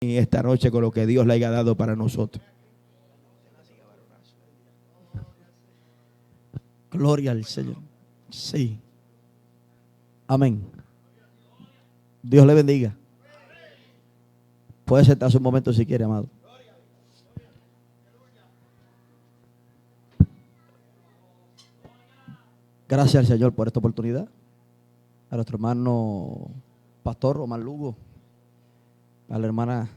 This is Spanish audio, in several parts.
esta noche con lo que Dios le haya dado para nosotros. Gloria al Señor. Sí. Amén. Dios le bendiga. Puede sentarse un momento si quiere, amado. Gracias al Señor por esta oportunidad. A nuestro hermano pastor Omar Lugo, a la hermana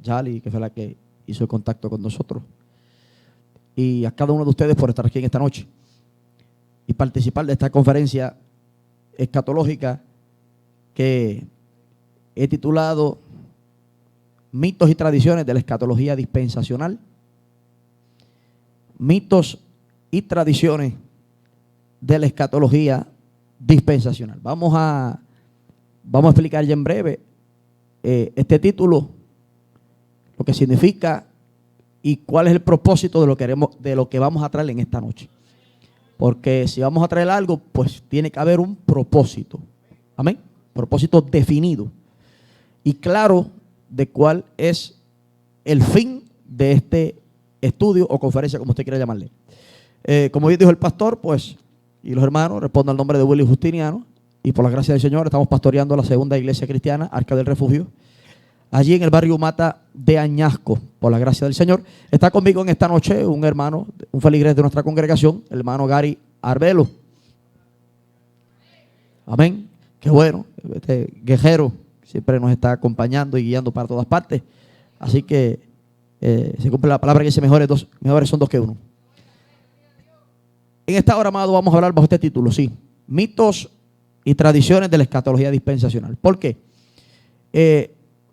Yali, que fue la que hizo el contacto con nosotros, y a cada uno de ustedes por estar aquí en esta noche y participar de esta conferencia escatológica que he titulado Mitos y tradiciones de la escatología dispensacional. Mitos y tradiciones de la escatología dispensacional. Vamos a explicar ya en breve este título, lo que significa y cuál es el propósito de lo que vamos a traer en esta noche. Porque si vamos a traer algo, pues tiene que haber un propósito. Amén. Propósito definido y claro de cuál es el fin de este estudio o conferencia, como usted quiera llamarle. Como bien dijo el pastor, pues, y los hermanos, respondo al nombre de Willy Justiniano, y por la gracia del Señor estamos pastoreando la segunda iglesia cristiana, Arca del Refugio, allí en el barrio Mata de Añasco, por la gracia del Señor. Está conmigo en esta noche un hermano, un feligrés de nuestra congregación, el hermano Gary Arbelo. Amén. Qué bueno, este guerrero siempre nos está acompañando y guiando para todas partes. Así que se cumple la palabra que dice mejores son dos que uno. En esta hora, amado, vamos a hablar bajo este título, sí, mitos y tradiciones de la escatología dispensacional. ¿Por qué?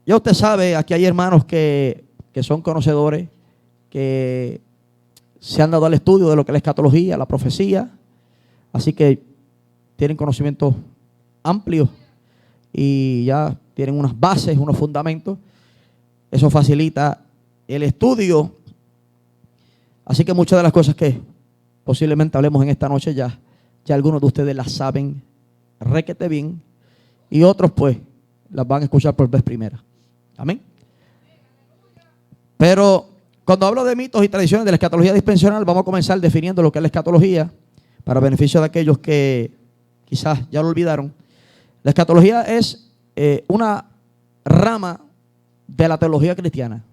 Ya usted sabe, aquí hay hermanos que son conocedores, que se han dado al estudio de lo que es la escatología, la profecía, así que tienen conocimientos amplios y ya tienen unas bases, unos fundamentos. Eso facilita el estudio. Así que muchas de las cosas que posiblemente hablemos en esta noche ya algunos de ustedes las saben requete bien y otros pues las van a escuchar por vez primera. Amén. Pero cuando hablo de mitos y tradiciones de la escatología dispensacional, vamos a comenzar definiendo lo que es la escatología para beneficio de aquellos que quizás ya lo olvidaron. La escatología es una rama de la teología cristiana.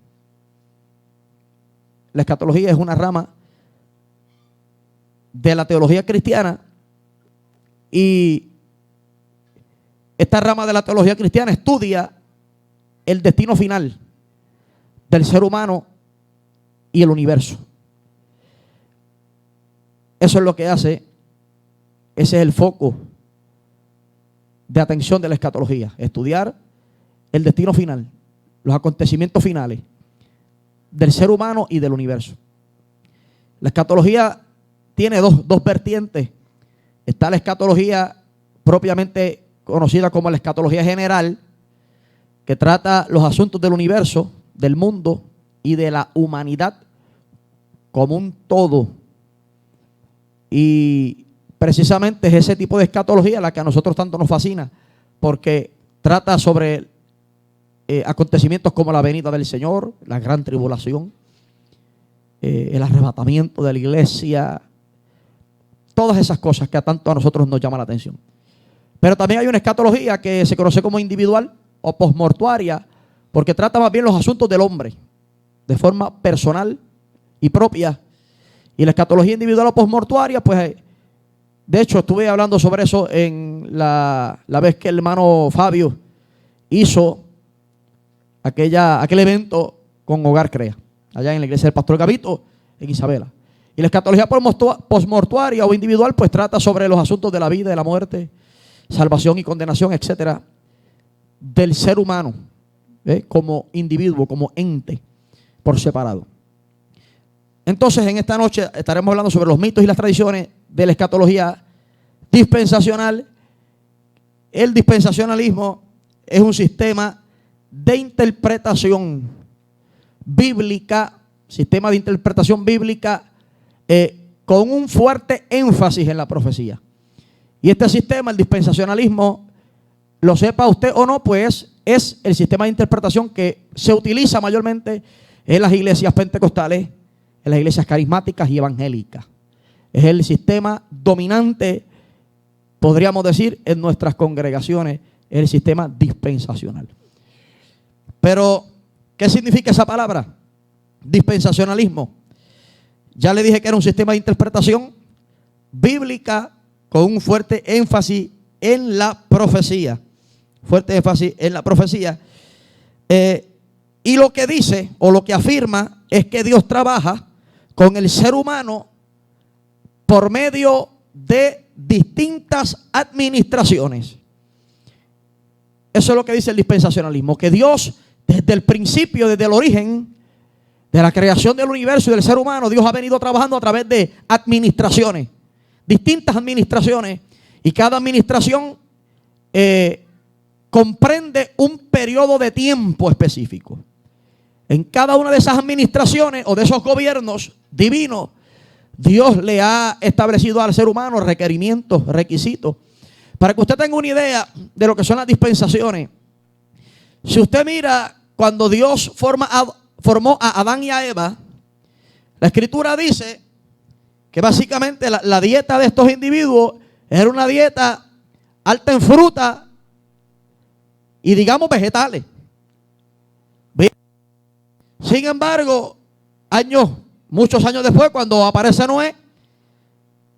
La escatología es una rama de la teología cristiana y esta rama de la teología cristiana estudia el destino final del ser humano y el universo. Eso es lo que hace, ese es el foco de atención de la escatología, estudiar el destino final, los acontecimientos finales del ser humano y del universo. La escatología tiene dos vertientes. Está la escatología propiamente conocida como la escatología general, que trata los asuntos del universo, del mundo y de la humanidad como un todo. Y precisamente es ese tipo de escatología la que a nosotros tanto nos fascina, porque trata sobre acontecimientos como la venida del Señor, la gran tribulación, el arrebatamiento de la iglesia, todas esas cosas que a tanto a nosotros nos llama la atención. Pero también hay una escatología que se conoce como individual o posmortuaria, porque trata más bien los asuntos del hombre de forma personal y propia. Y la escatología individual o posmortuaria, pues de hecho estuve hablando sobre eso en la vez que el hermano Fabio hizo aquel evento con Hogar Crea, allá en la iglesia del Pastor Gavito, en Isabela. Y la escatología posmortuaria o individual, pues trata sobre los asuntos de la vida, de la muerte, salvación y condenación, etcétera, del ser humano, como individuo, como ente, por separado. Entonces, en esta noche estaremos hablando sobre los mitos y las tradiciones de la escatología dispensacional. El dispensacionalismo es un sistema de interpretación bíblica, sistema de interpretación bíblica con un fuerte énfasis en la profecía. Y este sistema, el dispensacionalismo, lo sepa usted o no, pues es el sistema de interpretación que se utiliza mayormente en las iglesias pentecostales, en las iglesias carismáticas y evangélicas. Es el sistema dominante, podríamos decir, en nuestras congregaciones, el sistema dispensacional. Pero, ¿qué significa esa palabra? Dispensacionalismo. Ya le dije que era un sistema de interpretación bíblica con un fuerte énfasis en la profecía. Fuerte énfasis en la profecía. Y lo que dice o lo que afirma es que Dios trabaja con el ser humano por medio de distintas administraciones. Eso es lo que dice el dispensacionalismo, que Dios desde el principio, desde el origen de la creación del universo y del ser humano, Dios ha venido trabajando a través de administraciones, distintas administraciones, y cada administración comprende un periodo de tiempo específico. En cada una de esas administraciones o de esos gobiernos divinos, Dios le ha establecido al ser humano requerimientos, requisitos. Para que usted tenga una idea de lo que son las dispensaciones, si usted mira cuando Dios formó a Adán y a Eva, la Escritura dice que básicamente la dieta de estos individuos era una dieta alta en fruta y digamos vegetales. Bien. Sin embargo, muchos años después, cuando aparece Noé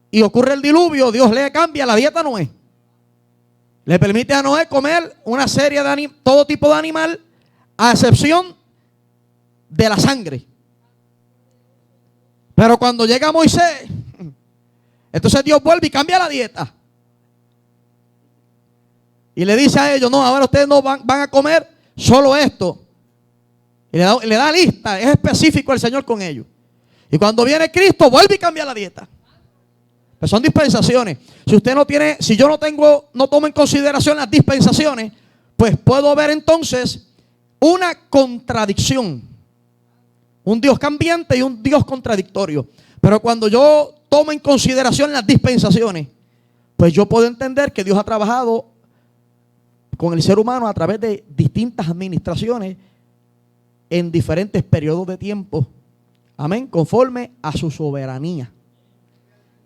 y ocurre el diluvio, Dios le cambia la dieta a Noé. Le permite a Noé comer una serie de todo tipo de animal, a excepción de la sangre. Pero cuando llega Moisés, entonces Dios vuelve y cambia la dieta. Y le dice a ellos, no, ahora ustedes no van a comer solo esto. Y le da lista, es específico el Señor con ellos. Y cuando viene Cristo, vuelve y cambia la dieta. Pues son dispensaciones. Si yo no tomo en consideración las dispensaciones, pues puedo ver entonces una contradicción. Un Dios cambiante y un Dios contradictorio. Pero cuando yo tomo en consideración las dispensaciones, pues yo puedo entender que Dios ha trabajado con el ser humano a través de distintas administraciones en diferentes periodos de tiempo. Amén. Conforme a su soberanía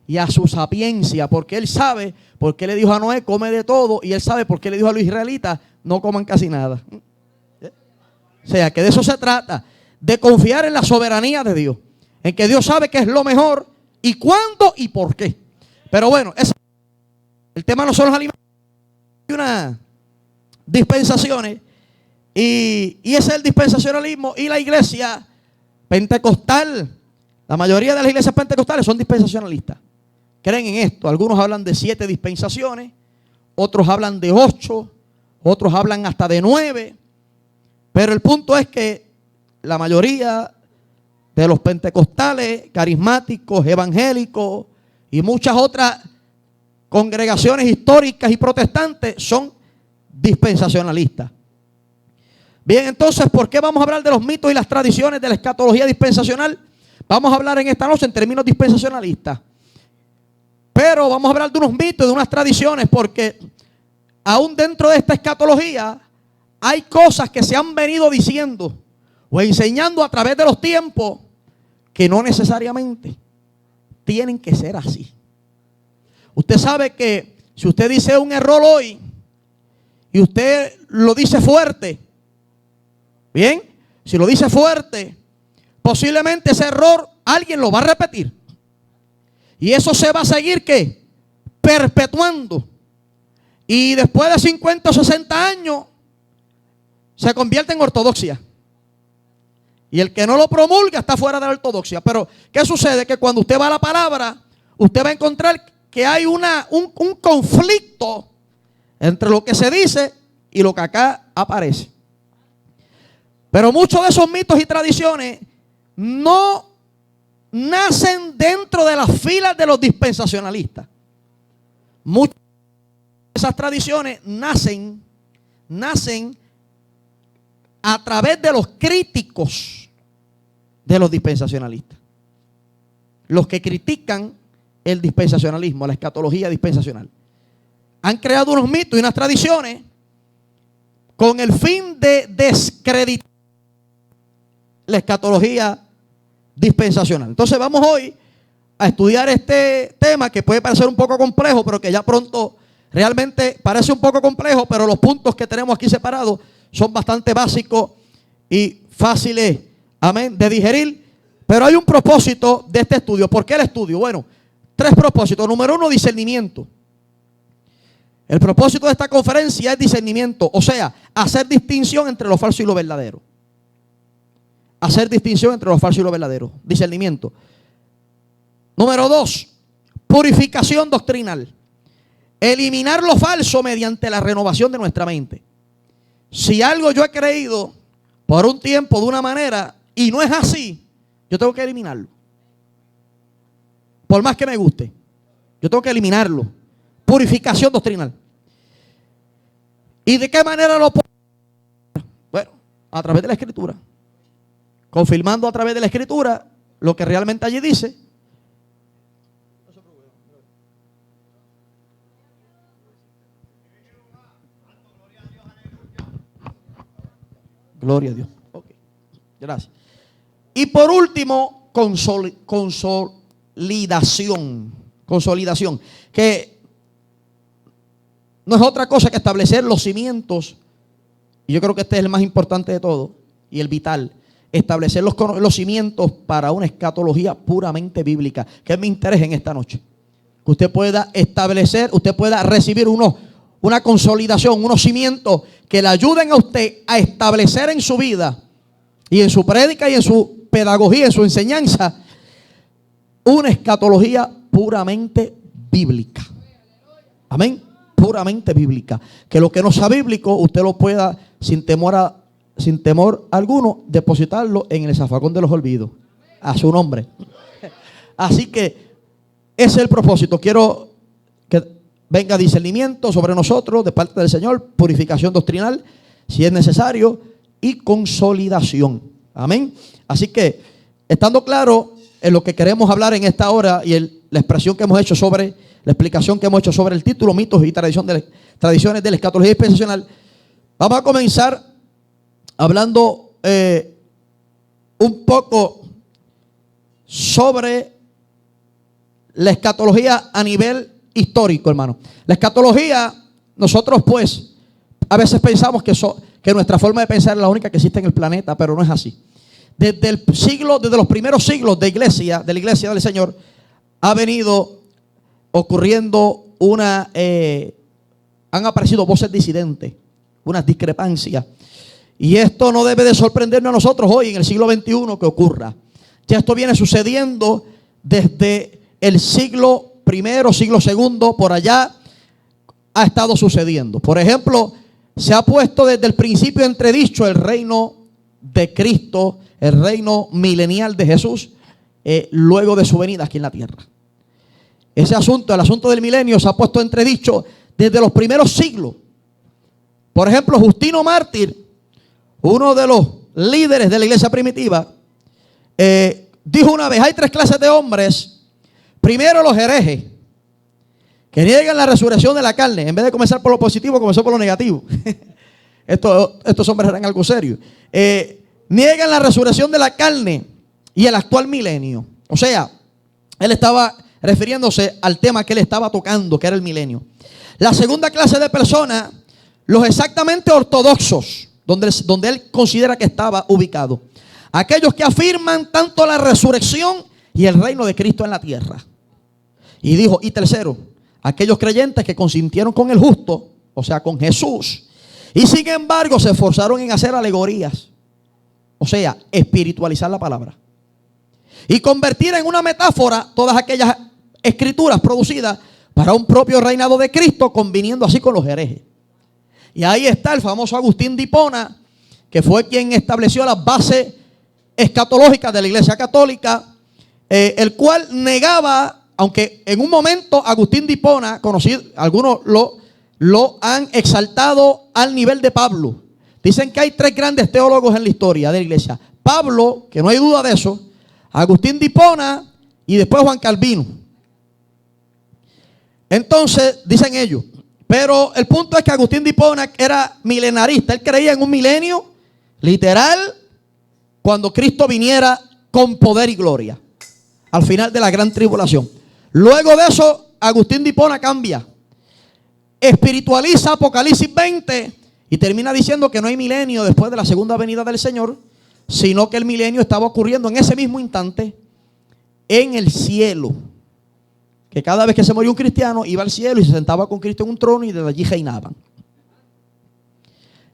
y a su sapiencia, porque Él sabe por qué le dijo a Noé, come de todo, y Él sabe por qué le dijo a los israelitas, no coman casi nada. O sea, que de eso se trata, de confiar en la soberanía de Dios, en que Dios sabe qué es lo mejor, y cuándo y por qué. Pero bueno, el tema no son los alimentos, hay unas dispensaciones, y ese es el dispensacionalismo, y la iglesia pentecostal, la mayoría de las iglesias pentecostales son dispensacionalistas. Creen en esto. Algunos hablan de 7 dispensaciones, otros hablan de 8, otros hablan hasta de 9. Pero el punto es que la mayoría de los pentecostales, carismáticos, evangélicos y muchas otras congregaciones históricas y protestantes son dispensacionalistas. Bien, entonces, ¿por qué vamos a hablar de los mitos y las tradiciones de la escatología dispensacional? Vamos a hablar en esta noche en términos dispensacionalistas. Pero vamos a hablar de unos mitos y de unas tradiciones, porque aún dentro de esta escatología hay cosas que se han venido diciendo o enseñando a través de los tiempos que no necesariamente tienen que ser así. Usted sabe que si usted dice un error hoy y usted lo dice fuerte, bien, si lo dice fuerte, posiblemente ese error alguien lo va a repetir. Y eso se va a seguir, ¿qué? Perpetuando. Y después de 50 o 60 años, se convierte en ortodoxia. Y el que no lo promulga está fuera de la ortodoxia. Pero, ¿qué sucede? Que cuando usted va a la palabra, usted va a encontrar que hay un conflicto entre lo que se dice y lo que acá aparece. Pero muchos de esos mitos y tradiciones no nacen dentro de las filas de los dispensacionalistas. Muchas de esas tradiciones nacen a través de los críticos de los dispensacionalistas. Los que critican el dispensacionalismo, la escatología dispensacional. Han creado unos mitos y unas tradiciones con el fin de descreditar la escatología dispensacional. Entonces vamos hoy a estudiar este tema que puede parecer un poco complejo, pero que ya pronto realmente parece un poco complejo, pero los puntos que tenemos aquí separados son bastante básicos y fáciles, amén, de digerir. Pero hay un propósito de este estudio. ¿Por qué el estudio? Bueno, 3 propósitos. Número 1, discernimiento. El propósito de esta conferencia es discernimiento, o sea, hacer distinción entre lo falso y lo verdadero. Hacer distinción entre lo falso y lo verdadero. Discernimiento. Número 2, purificación doctrinal. Eliminar lo falso mediante la renovación de nuestra mente. Si algo yo he creído por un tiempo de una manera y no es así, yo tengo que eliminarlo. Por más que me guste, yo tengo que eliminarlo. Purificación doctrinal. ¿Y de qué manera lo puedo? Bueno, a través de la Escritura. Confirmando a través de la Escritura lo que realmente allí dice. Gloria a Dios. Okay. Gracias. Y por último, consolidación. Consolidación. Que no es otra cosa que establecer los cimientos. Y yo creo que este es el más importante de todo y el vital. Establecer los cimientos para una escatología puramente bíblica. Que es mi interés en esta noche. Que usted pueda establecer, usted pueda recibir una consolidación, unos cimientos que le ayuden a usted a establecer en su vida y en su prédica y en su pedagogía, en su enseñanza, una escatología puramente bíblica. Amén. Puramente bíblica. Que lo que no sea bíblico, usted lo pueda, sin temor alguno, depositarlo en el zafacón de los olvidos. A su nombre. Así que ese es el propósito. Quiero que venga discernimiento sobre nosotros de parte del Señor, purificación doctrinal, si es necesario, y consolidación. Amén. Así que, estando claro en lo que queremos hablar en esta hora y la expresión que hemos hecho sobre, la explicación que hemos hecho sobre el título, mitos y tradiciones de la escatología dispensacional, vamos a comenzar hablando un poco sobre la escatología a nivel histórico, hermano. La escatología, nosotros pues a veces pensamos que nuestra forma de pensar es la única que existe en el planeta, pero no es así. Desde los primeros siglos de la iglesia del Señor, ha venido ocurriendo han aparecido voces disidentes, unas discrepancias. Y esto no debe de sorprendernos a nosotros hoy en el siglo XXI que ocurra. Ya esto viene sucediendo desde el siglo primero, siglo segundo, por allá ha estado sucediendo. Por ejemplo, se ha puesto desde el principio entredicho el reino de Cristo, el reino milenial de Jesús, luego de su venida aquí en la tierra. Ese asunto, el asunto del milenio, se ha puesto entredicho desde los primeros siglos. Por ejemplo, Justino Mártir, uno de los líderes de la iglesia primitiva, dijo una vez: hay 3 clases de hombres. Primero, los herejes, que niegan la resurrección de la carne. En vez de comenzar por lo positivo, comenzó por lo negativo. Estos hombres eran algo serio. Niegan la resurrección de la carne y el actual milenio. O sea, él estaba refiriéndose al tema que él estaba tocando, que era el milenio. La segunda clase de personas, los exactamente ortodoxos, donde él considera que estaba ubicado. Aquellos que afirman tanto la resurrección y el reino de Cristo en la tierra. Y dijo, y tercero, aquellos creyentes que consintieron con el justo, o sea, con Jesús, y sin embargo se esforzaron en hacer alegorías, o sea, espiritualizar la palabra, y convertir en una metáfora todas aquellas escrituras producidas para un propio reinado de Cristo, conviniendo así con los herejes. Y ahí está el famoso Agustín de Hipona, que fue quien estableció las bases escatológicas de la Iglesia Católica, el cual negaba, aunque en un momento Agustín de Hipona, conocido, algunos lo han exaltado al nivel de Pablo. Dicen que hay 3 grandes teólogos en la historia de la iglesia: Pablo, que no hay duda de eso, Agustín de Hipona y después Juan Calvino. Entonces, dicen ellos, Pero el punto es que Agustín de Hipona era milenarista. Él creía en un milenio literal cuando Cristo viniera con poder y gloria al final de la gran tribulación. Luego de eso, Agustín de Hipona cambia, espiritualiza Apocalipsis 20 y termina diciendo que no hay milenio después de la segunda venida del Señor, sino que el milenio estaba ocurriendo en ese mismo instante en el cielo. Que cada vez que se moría un cristiano iba al cielo y se sentaba con Cristo en un trono y desde allí reinaban.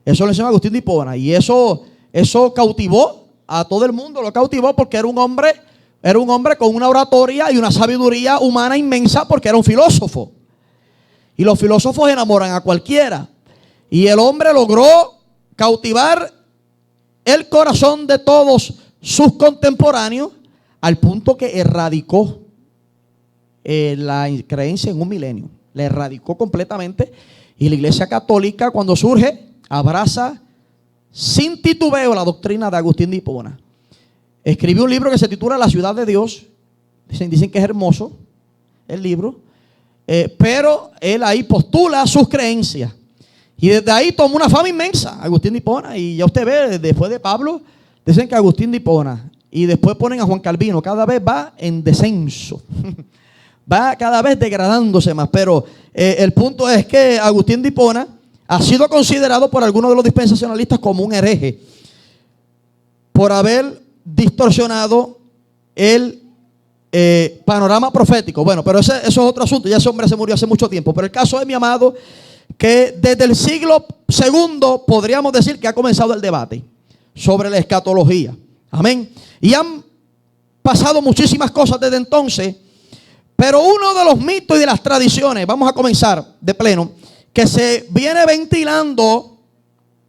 Eso lo enseñó Agustín de Hipona, y eso cautivó a todo el mundo. Lo cautivó porque era un hombre con una oratoria y una sabiduría humana inmensa, porque era un filósofo. Y los filósofos enamoran a cualquiera. Y el hombre logró cautivar el corazón de todos sus contemporáneos al punto que erradicó la creencia en un milenio. La erradicó completamente. Y la Iglesia Católica, cuando surge, abraza sin titubeo la doctrina de Agustín de Hipona. Escribió un libro que se titula La ciudad de Dios. Dicen que es hermoso el libro. Pero él ahí postula sus creencias. Y desde ahí tomó una fama inmensa, Agustín de Hipona. Y ya usted ve, después de Pablo, dicen que Agustín de Hipona. Y después ponen a Juan Calvino. Cada vez va en descenso. Va cada vez degradándose más. Pero el punto es que Agustín de Hipona ha sido considerado por algunos de los dispensacionalistas como un hereje por haber distorsionado el panorama profético. Bueno, pero eso es otro asunto. Ya ese hombre se murió hace mucho tiempo. Pero el caso es, mi amado, que desde el siglo II podríamos decir que ha comenzado el debate sobre la escatología. Amén. Y han pasado muchísimas cosas desde entonces. Pero uno de los mitos y de las tradiciones, vamos a comenzar de pleno, que se viene ventilando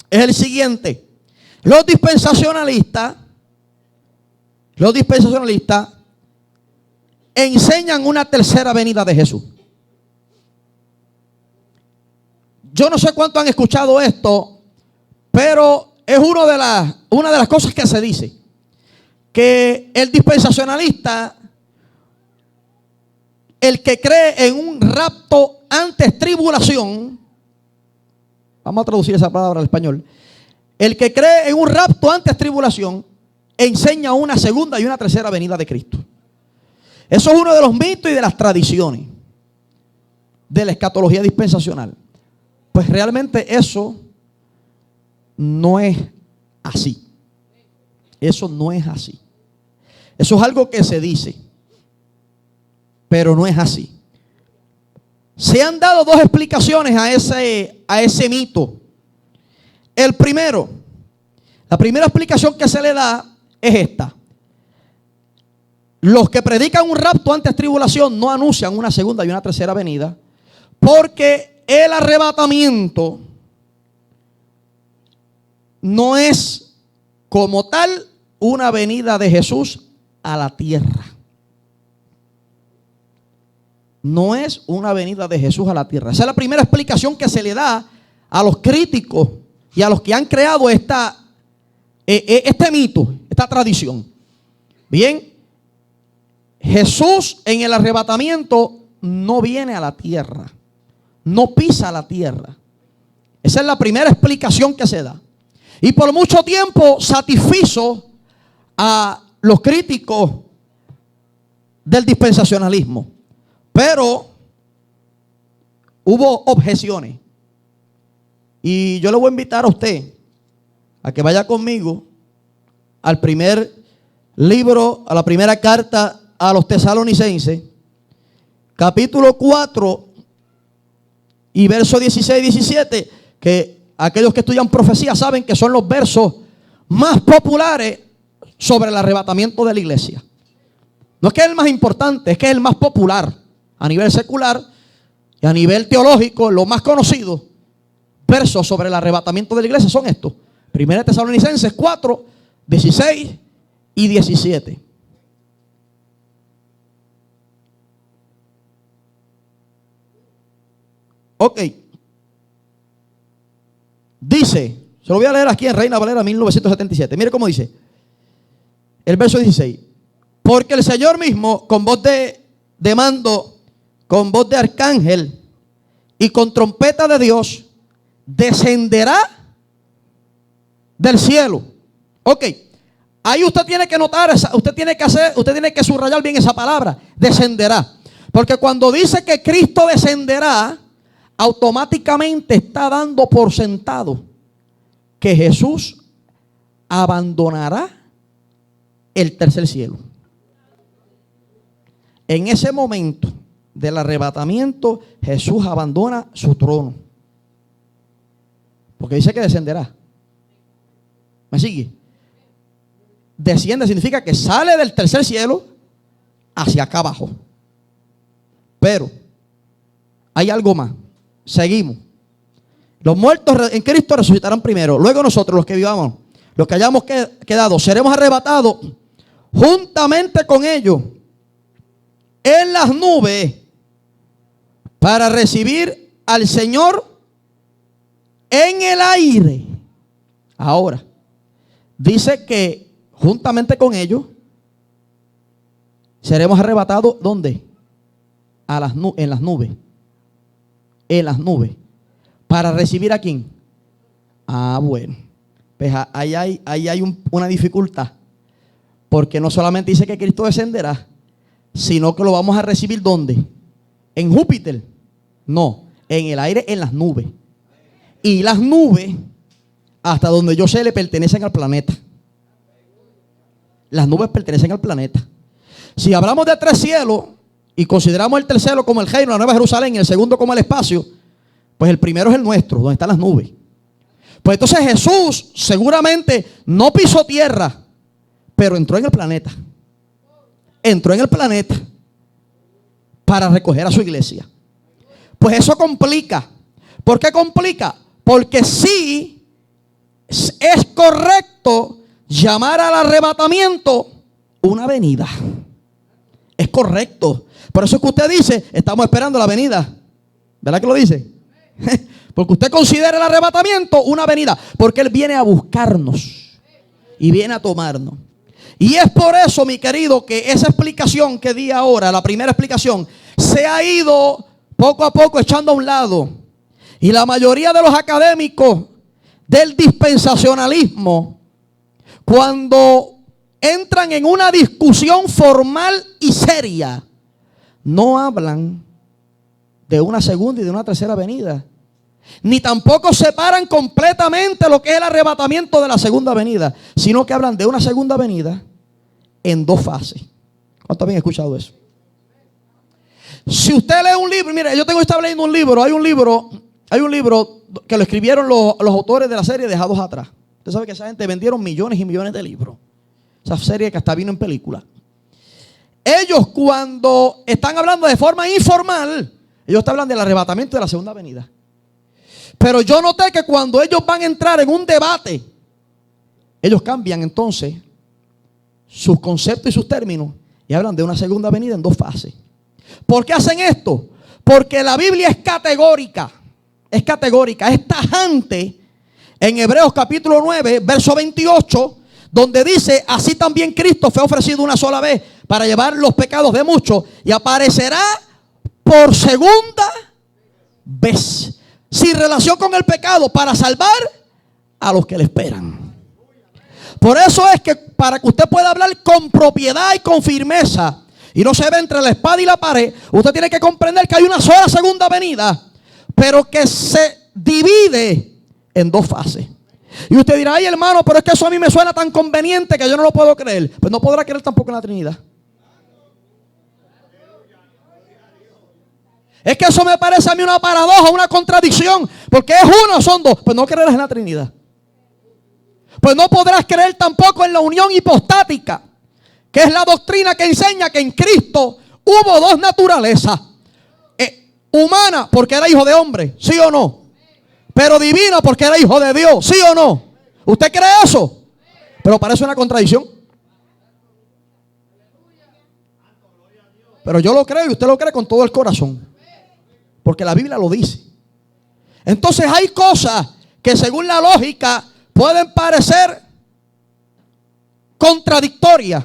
es el siguiente. Los dispensacionalistas enseñan una tercera venida de Jesús. Yo no sé cuánto han escuchado esto, pero es una de las cosas que se dice. Que el dispensacionalista, el que cree en un rapto antes tribulación, vamos a traducir esa palabra al español. El que cree en un rapto antes tribulación enseña una segunda y una tercera venida de Cristo. Eso es uno de los mitos y de las tradiciones de la escatología dispensacional. Pues realmente eso no es así. Eso no es así. Eso es algo que se dice, pero no es así. Se han dado dos explicaciones a ese mito. La primera explicación que se le da es esta. Los que predican un rapto antes tribulación no anuncian una segunda y una tercera venida, porque el arrebatamiento no es como tal una venida de Jesús a la tierra. No es una venida de Jesús a la tierra. Esa es la primera explicación que se le da a los críticos y a los que han creado este mito, esta tradición. Bien, Jesús en el arrebatamiento no viene a la tierra, no pisa la tierra. Esa es la primera explicación que se da. Y por mucho tiempo satisfizo a los críticos del dispensacionalismo. Pero hubo objeciones. Y yo le voy a invitar a usted a que vaya conmigo al primer libro, a la primera carta a los tesalonicenses, capítulo 4 y versos 16 y 17, que aquellos que estudian profecía saben que son los versos más populares sobre el arrebatamiento de la iglesia. No es que es el más importante, es que es el más popular a nivel secular y a nivel teológico. Los más conocidos versos sobre el arrebatamiento de la iglesia son estos: 1 Tesalonicenses 4, 16 y 17. Ok. Dice, se lo voy a leer aquí en Reina Valera 1977. Mire cómo dice el verso 16. Porque el Señor mismo, con voz de mando, con voz de arcángel y con trompeta de Dios descenderá del cielo. Ok, ahí usted tiene que notar, usted tiene que subrayar bien esa palabra, descenderá. Porque cuando dice que Cristo descenderá, automáticamente está dando por sentado que Jesús abandonará el tercer cielo. En ese momento del arrebatamiento, Jesús abandona su trono. Porque dice que descenderá. ¿Me sigue? Desciende significa que sale del tercer cielo hacia acá abajo. Pero hay algo más. Seguimos. Los muertos en Cristo resucitarán primero. Luego nosotros, los que vivamos, los que hayamos quedado, seremos arrebatados juntamente con ellos en las nubes para recibir al Señor en el aire. Ahora, dice que juntamente con ellos seremos arrebatados, ¿dónde? En las nubes. En las nubes. ¿Para recibir a quién? Bueno. Pues ahí hay una dificultad. Porque no solamente dice que Cristo descenderá, sino que lo vamos a recibir ¿dónde? ¿En Júpiter? No, en el aire, en las nubes. Y las nubes, hasta donde yo sé, le pertenecen al planeta. Las nubes pertenecen al planeta. Si hablamos de tres cielos y consideramos el tercero como el reino, la Nueva Jerusalén, y el segundo como el espacio, pues el primero es el nuestro, donde están las nubes. Pues entonces Jesús seguramente no pisó tierra, pero entró en el planeta. Entró en el planeta para recoger a su iglesia. Pues eso complica. ¿Por qué complica? Porque sí es correcto llamar al arrebatamiento una venida. Es correcto. Por eso es que usted dice, estamos esperando la venida. ¿Verdad que lo dice? Porque usted considera el arrebatamiento una venida. Porque Él viene a buscarnos y viene a tomarnos. Y es por eso, mi querido, que esa explicación que di ahora, la primera explicación, se ha ido poco a poco echando a un lado. Y la mayoría de los académicos del dispensacionalismo, cuando entran en una discusión formal y seria, no hablan de una segunda y de una tercera venida. Ni tampoco separan completamente lo que es el arrebatamiento de la segunda venida, sino que hablan de una segunda venida en dos fases. ¿Cuántos habían escuchado eso? Si usted lee un libro, mire, yo estaba leyendo un libro, hay un libro que lo escribieron los autores de la serie Dejados Atrás. Usted sabe que esa gente vendieron millones y millones de libros. Esa serie que hasta vino en película. Ellos, cuando están hablando de forma informal, ellos están hablando del arrebatamiento de la segunda venida. Pero yo noté que cuando ellos van a entrar en un debate, ellos cambian entonces sus conceptos y sus términos y hablan de una segunda venida en dos fases. ¿Por qué hacen esto? Porque la Biblia es categórica. Es categórica, es tajante. En Hebreos capítulo 9, verso 28, donde dice, así también Cristo fue ofrecido una sola vez para llevar los pecados de muchos y aparecerá por segunda vez, sin relación con el pecado, para salvar a los que le esperan. Por eso es que para que usted pueda hablar con propiedad y con firmeza y no se ve entre la espada y la pared, usted tiene que comprender que hay una sola segunda venida, pero que se divide en dos fases. Y usted dirá, ay hermano, pero es que eso a mí me suena tan conveniente que yo no lo puedo creer. Pues no podrá creer tampoco en la Trinidad. Es que eso me parece a mí una paradoja, una contradicción. Porque es uno o son dos. Pues no creerás en la Trinidad. Pues no podrás creer tampoco en la unión hipostática, que es la doctrina que enseña que en Cristo hubo dos naturalezas. Humana porque era hijo de hombre, ¿sí o no? Pero divina porque era hijo de Dios, ¿sí o no? ¿Usted cree eso? Pero parece una contradicción. Pero yo lo creo y usted lo cree con todo el corazón. Porque la Biblia lo dice. Entonces hay cosas que según la lógica pueden parecer contradictorias,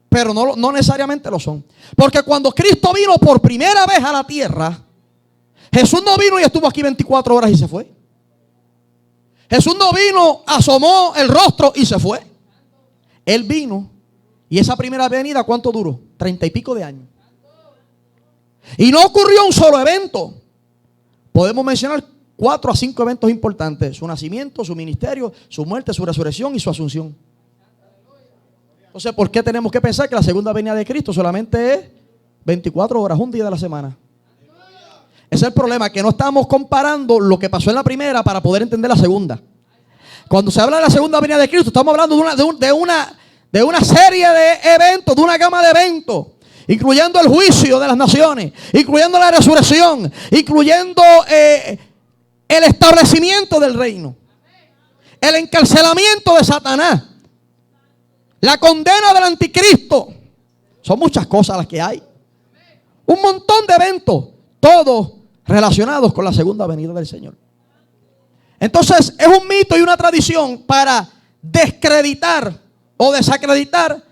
pero no necesariamente lo son. Porque cuando Cristo vino por primera vez a la tierra, Jesús no vino y estuvo aquí 24 horas y se fue. Jesús no vino, asomó el rostro y se fue. Él vino. Y esa primera venida, ¿cuánto duró? 30 y pico de años. Y no ocurrió un solo evento. Podemos mencionar 4 a 5 eventos importantes: su nacimiento, su ministerio, su muerte, su resurrección y su asunción. Entonces, ¿por qué tenemos que pensar que la segunda venida de Cristo solamente es 24 horas, un día de la semana? Ese es el problema, que no estamos comparando lo que pasó en la primera para poder entender la segunda. Cuando se habla de la segunda venida de Cristo, estamos hablando de una serie de eventos, de una gama de eventos, incluyendo el juicio de las naciones, incluyendo la resurrección, incluyendo el establecimiento del reino, el encarcelamiento de Satanás, la condena del anticristo. Son muchas cosas las que hay. Un montón de eventos, todos relacionados con la segunda venida del Señor. Entonces es un mito y una tradición para descreditar o desacreditar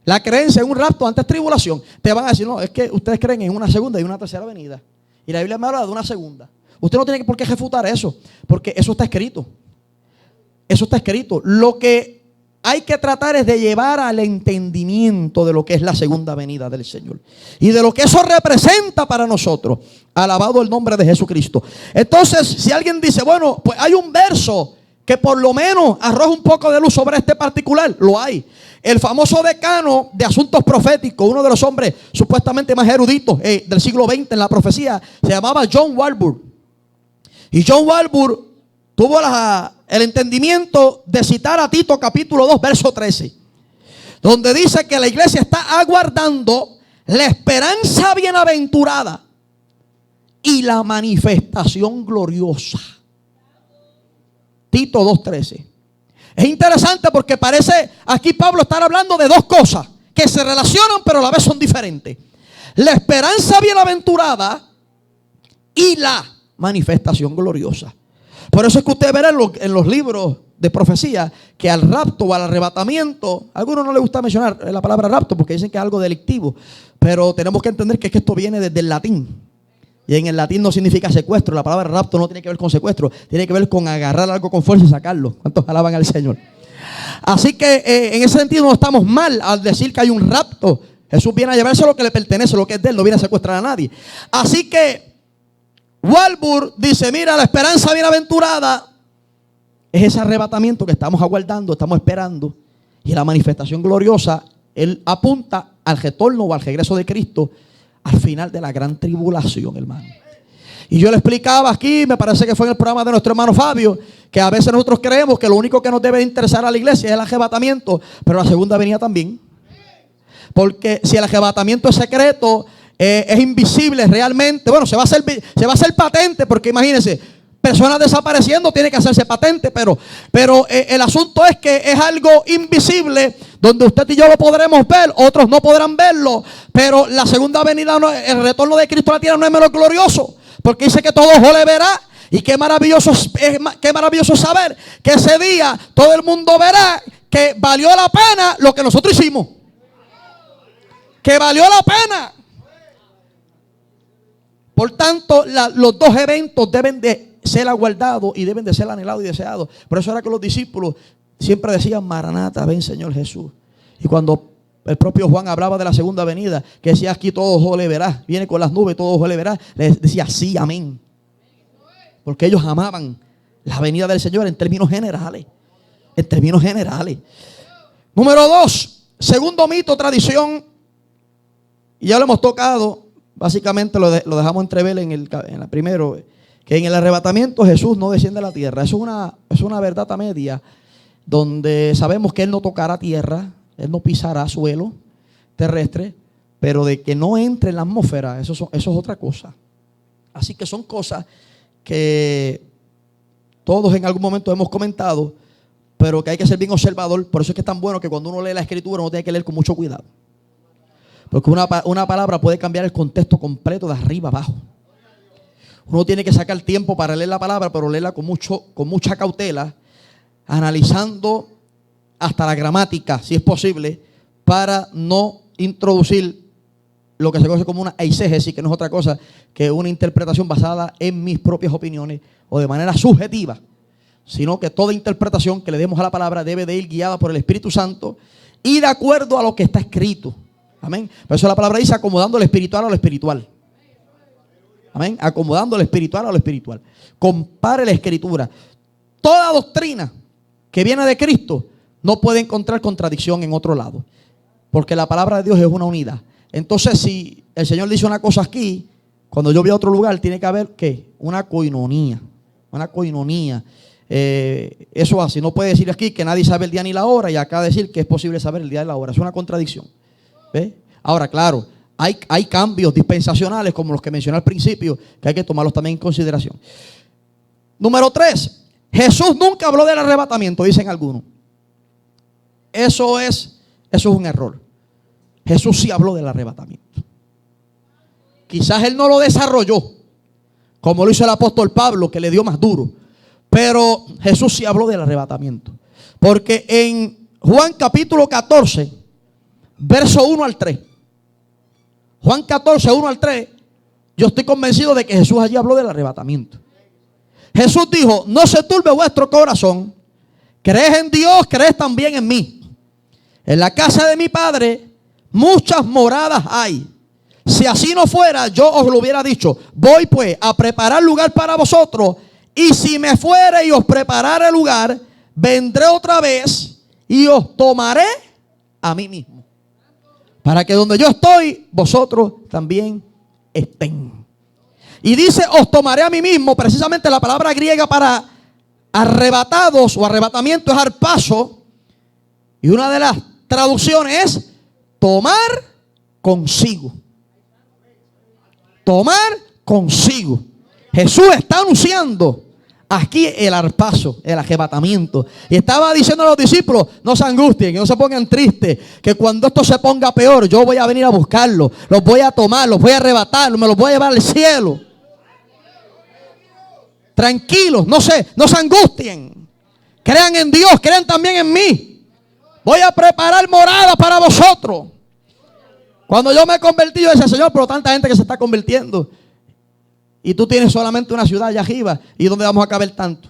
la creencia en un rapto antes tribulación. Te van a decir: no, es que ustedes creen en una segunda y una tercera venida, y la Biblia me habla de una segunda. Usted no tiene por qué refutar eso, porque eso está escrito. Eso está escrito. Lo que hay que tratar es de llevar al entendimiento de lo que es la segunda venida del Señor y de lo que eso representa para nosotros. Alabado el nombre de Jesucristo. Entonces, si alguien dice: bueno, pues hay un verso que por lo menos arroja un poco de luz sobre este particular, lo hay. El famoso decano de asuntos proféticos, uno de los hombres supuestamente más eruditos del siglo XX en la profecía, se llamaba John Walvoord. Y John Walvoord tuvo el entendimiento de citar a Tito capítulo 2 verso 13, donde dice que la iglesia está aguardando la esperanza bienaventurada y la manifestación gloriosa. Tito 2:13. Es interesante porque parece aquí Pablo estar hablando de dos cosas que se relacionan pero a la vez son diferentes: la esperanza bienaventurada y la manifestación gloriosa. Por eso es que usted verá en los libros de profecía que al rapto o al arrebatamiento, a algunos no les gusta mencionar la palabra rapto porque dicen que es algo delictivo, pero tenemos que entender que esto viene desde el latín. Y en el latín no significa secuestro. La palabra rapto no tiene que ver con secuestro, tiene que ver con agarrar algo con fuerza y sacarlo. ¿Cuántos alaban al Señor? Así que en ese sentido no estamos mal al decir que hay un rapto. Jesús viene a llevarse lo que le pertenece, lo que es de él, no viene a secuestrar a nadie. Así que Walvoord dice: mira, la esperanza bienaventurada es ese arrebatamiento que estamos aguardando, estamos esperando. Y la manifestación gloriosa, él apunta al retorno o al regreso de Cristo al final de la gran tribulación, hermano. Y yo le explicaba aquí, me parece que fue en el programa de nuestro hermano Fabio, que a veces nosotros creemos que lo único que nos debe interesar a la iglesia es el arrebatamiento, pero la segunda venida también. Porque si el arrebatamiento es secreto, es invisible realmente, bueno, se va a hacer patente, porque imagínense, personas desapareciendo tiene que hacerse patente, pero el asunto es que es algo invisible, donde usted y yo lo podremos ver, otros no podrán verlo, pero la segunda venida, el retorno de Cristo a la tierra no es menos glorioso, porque dice que todo ojo le verá. Y qué maravilloso saber que ese día todo el mundo verá que valió la pena lo que nosotros hicimos, que valió la pena. Por tanto, los dos eventos deben de ser aguardados y deben de ser anhelados y deseados. Por eso era que los discípulos siempre decían: Maranata, ven Señor Jesús. Y cuando el propio Juan hablaba de la segunda venida, que decía: aquí todo ojo le verá, viene con las nubes, todo ojo le verá, les decía: sí, amén. Porque ellos amaban la venida del Señor en términos generales. En términos generales. Número 2, segundo mito, tradición. Y ya lo hemos tocado. Básicamente lo dejamos entrever en el primero, que en el arrebatamiento Jesús no desciende a la tierra. Es una verdad a media, donde sabemos que Él no tocará tierra, Él no pisará suelo terrestre, pero de que no entre en la atmósfera, eso es otra cosa. Así que son cosas que todos en algún momento hemos comentado, pero que hay que ser bien observador. Por eso es que es tan bueno que cuando uno lee la Escritura uno tiene que leer con mucho cuidado. Porque una palabra puede cambiar el contexto completo de arriba abajo. Uno tiene que sacar tiempo para leer la palabra, pero leerla con mucha cautela, analizando hasta la gramática, si es posible, para no introducir lo que se conoce como una eisegesis, que no es otra cosa que una interpretación basada en mis propias opiniones o de manera subjetiva, sino que toda interpretación que le demos a la palabra debe de ir guiada por el Espíritu Santo y de acuerdo a lo que está escrito. Amén. Por eso la palabra dice acomodando lo espiritual a lo espiritual. Amén. Acomodando lo espiritual a lo espiritual. Compare la escritura. Toda doctrina que viene de Cristo no puede encontrar contradicción en otro lado, porque la palabra de Dios es una unidad. Entonces, si el Señor dice una cosa aquí, cuando yo voy a otro lugar, tiene que haber, ¿qué? Una coinonía. Una coinonía. Eso así. No puede decir aquí que nadie sabe el día ni la hora y acá decir que es posible saber el día y la hora. Es una contradicción. ¿Ve? Ahora, claro, hay cambios dispensacionales como los que mencioné al principio, que hay que tomarlos también en consideración. Número 3. Jesús nunca habló del arrebatamiento, dicen algunos. Eso es un error. Jesús sí habló del arrebatamiento. Quizás él no lo desarrolló como lo hizo el apóstol Pablo, que le dio más duro. Pero Jesús sí habló del arrebatamiento. Porque en Juan capítulo 14, verso 1 al 3. Juan 14, 1 al 3. Yo estoy convencido de que Jesús allí habló del arrebatamiento. Jesús dijo: no se turbe vuestro corazón. Creed en Dios, creed también en mí. En la casa de mi Padre muchas moradas hay. Si así no fuera, yo os lo hubiera dicho. Voy pues a preparar lugar para vosotros. Y si me fuere y os preparare lugar, vendré otra vez y os tomaré a mí mismo, para que donde yo estoy, vosotros también estén. Y dice: os tomaré a mí mismo. Precisamente la palabra griega para arrebatados o arrebatamiento es harpazo. Y una de las traducciones es tomar consigo. Tomar consigo. Jesús está anunciando aquí el harpazo, el arrebatamiento. Y estaba diciendo a los discípulos: no se angustien, que no se pongan tristes, que cuando esto se ponga peor, yo voy a venir a buscarlos, los voy a tomar, los voy a arrebatar, me los voy a llevar al cielo. Tranquilos, no se angustien. Crean en Dios, crean también en mí. Voy a preparar morada para vosotros. Cuando yo me convertí, yo decía: Señor, pero tanta gente que se está convirtiendo, y tú tienes solamente una ciudad allá arriba, ¿y dónde vamos a caber tanto?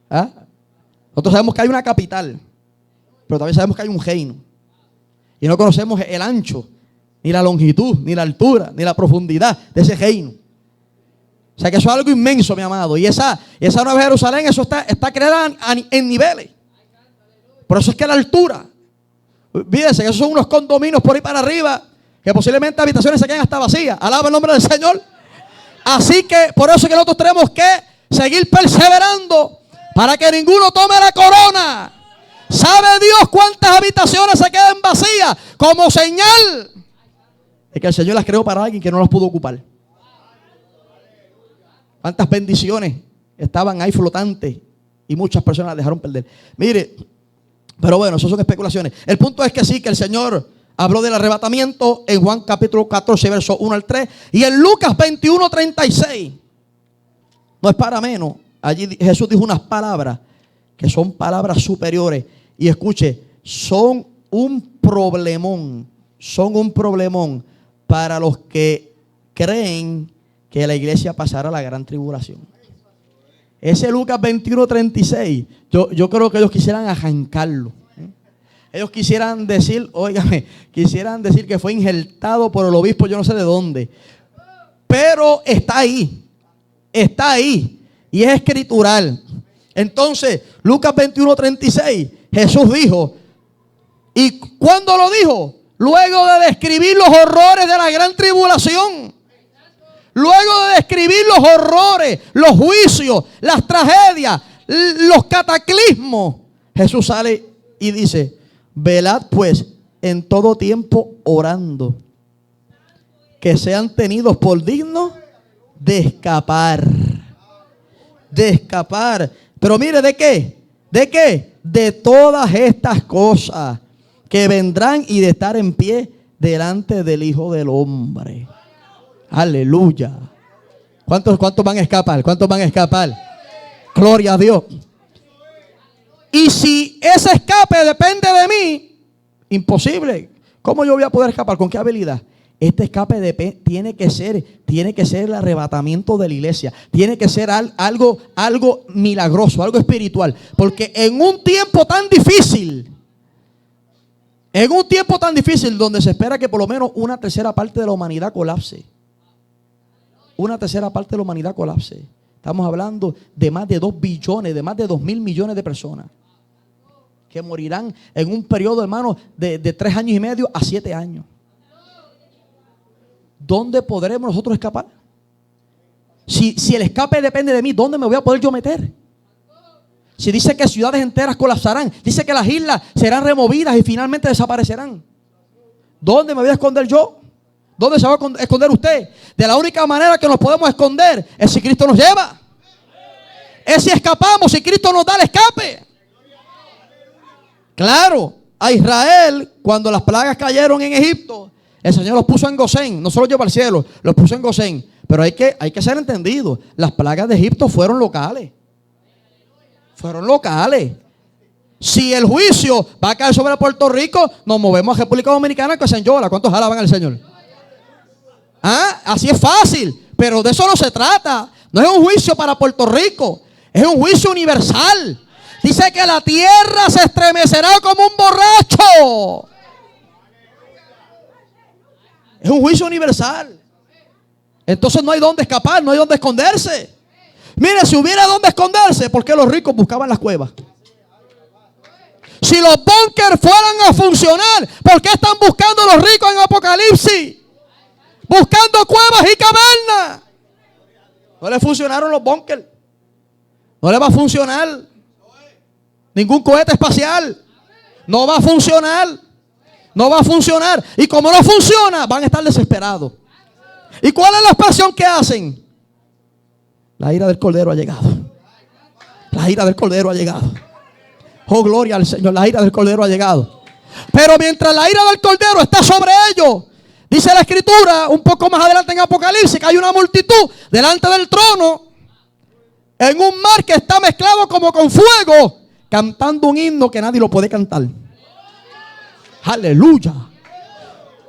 ¿Ah? Nosotros sabemos que hay una capital, pero también sabemos que hay un reino. Y no conocemos el ancho, ni la longitud, ni la altura, ni la profundidad de ese reino. O sea que eso es algo inmenso, mi amado. Y esa Nueva Jerusalén, eso está creada en niveles. Por eso es que la altura, fíjense que esos son unos condominios por ahí para arriba, que posiblemente habitaciones se queden hasta vacías. Alaba el nombre del Señor. Así que por eso es que nosotros tenemos que seguir perseverando para que ninguno tome la corona. ¿Sabe Dios cuántas habitaciones se quedan vacías? Como señal de que el Señor las creó para alguien que no las pudo ocupar. ¿Cuántas bendiciones estaban ahí flotantes y muchas personas las dejaron perder? Mire, pero bueno, eso son especulaciones. El punto es que sí, que el Señor habló del arrebatamiento en Juan capítulo 14, verso 1 al 3. Y en Lucas 21, 36. No es para menos. Allí Jesús dijo unas palabras que son palabras superiores. Y escuche, son un problemón. Son un problemón para los que creen que la iglesia pasará la gran tribulación. Ese Lucas 21, 36. Yo creo que ellos quisieran arrancarlo. Ellos quisieran decir, óigame, quisieran decir que fue injertado por el obispo yo no sé de dónde. Pero está ahí. Está ahí. Y es escritural. Entonces, Lucas 21, 36. Jesús dijo. ¿Y cuándo lo dijo? Luego de describir los horrores de la gran tribulación. Luego de describir los horrores, los juicios, las tragedias, los cataclismos. Jesús sale y dice: velad pues en todo tiempo orando, que sean tenidos por dignos de escapar. De escapar. Pero mire, ¿de qué? ¿De qué? De todas estas cosas que vendrán y de estar en pie delante del Hijo del Hombre. Aleluya. ¿Cuántos van a escapar? ¿Cuántos van a escapar? Gloria a Dios. Y si ese escape depende de mí, imposible. ¿Cómo yo voy a poder escapar? ¿Con qué habilidad? Este escape tiene que ser el arrebatamiento de la iglesia. Tiene que ser algo milagroso, algo espiritual. Porque en un tiempo tan difícil, donde se espera que por lo menos una tercera parte de la humanidad colapse. Una tercera parte de la humanidad colapse. Estamos hablando de más de 2 billones, de más de 2.000 millones de personas que morirán en un periodo, hermano, de 3 años y medio a 7 años. ¿Dónde podremos nosotros escapar? Si el escape depende de mí, ¿dónde me voy a poder yo meter? Si dice que ciudades enteras colapsarán, dice que las islas serán removidas y finalmente desaparecerán, ¿dónde me voy a esconder yo? ¿Dónde se va a esconder usted? De la única manera que nos podemos esconder es si Cristo nos lleva. Es si escapamos, si Cristo nos da el escape. Claro, a Israel, cuando las plagas cayeron en Egipto, el Señor los puso en Gosén. No se los llevó al cielo, los puso en Gosén. Pero hay que ser entendido. Las plagas de Egipto fueron locales. Fueron locales. Si el juicio va a caer sobre Puerto Rico, nos movemos a República Dominicana, que se enyola. ¿Cuántos alaban al Señor? Así es fácil. Pero de eso no se trata. No es un juicio para Puerto Rico. Es un juicio universal. Dice que la tierra se estremecerá como un borracho. Es un juicio universal. Entonces no hay dónde escapar, no hay dónde esconderse. Mire, si hubiera dónde esconderse, ¿por qué los ricos buscaban las cuevas? Si los búnkers fueran a funcionar, ¿por qué están buscando los ricos en Apocalipsis? Buscando cuevas y cavernas. No le funcionaron los búnkers. No le va a funcionar ningún cohete espacial. No va a funcionar. No va a funcionar. Y como no funciona, van a estar desesperados. ¿Y cuál es la expresión que hacen? La ira del Cordero ha llegado. La ira del Cordero ha llegado. Oh, gloria al Señor. La ira del Cordero ha llegado. Pero mientras la ira del Cordero está sobre ellos, dice la Escritura, un poco más adelante en Apocalipsis, que hay una multitud delante del trono, en un mar que está mezclado como con fuego, cantando un himno que nadie lo puede cantar. Aleluya.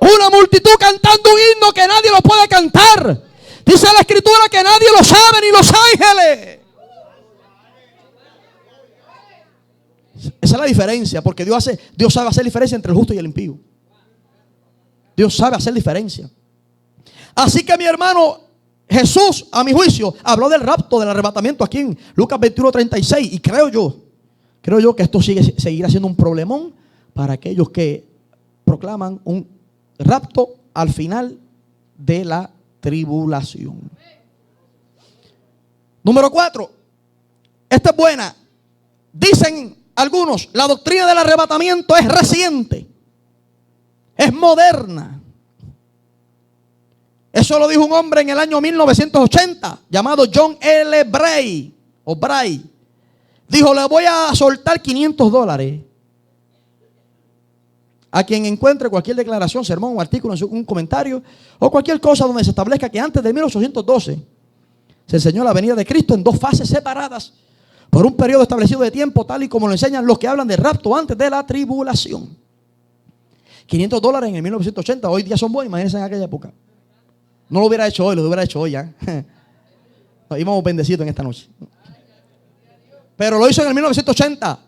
Una multitud cantando un himno que nadie lo puede cantar. Dice la Escritura que nadie lo sabe, ni los ángeles. Esa es la diferencia, porque Dios sabe hacer diferencia entre el justo y el impío. Dios sabe hacer diferencia. Así que mi hermano, Jesús, a mi juicio, habló del rapto, del arrebatamiento aquí en Lucas 21:36. Y creo yo que esto seguirá siendo un problemón para aquellos que proclaman un rapto al final de la tribulación. Número 4. Esta es buena. Dicen algunos, la doctrina del arrebatamiento es reciente, es moderna. Eso lo dijo un hombre en el año 1980 llamado John L. Bray. Dijo, le voy a soltar $500 a quien encuentre cualquier declaración, sermón, un artículo, un comentario o cualquier cosa donde se establezca que antes de 1812 se enseñó la venida de Cristo en 2 fases separadas por un periodo establecido de tiempo, tal y como lo enseñan los que hablan de rapto antes de la tribulación. $500 en el 1980, hoy día son buenos, imagínense en aquella época. No lo hubiera hecho hoy, lo hubiera hecho hoy ya. Nos íbamos bendecidos en esta noche. Pero lo hizo en el 1980.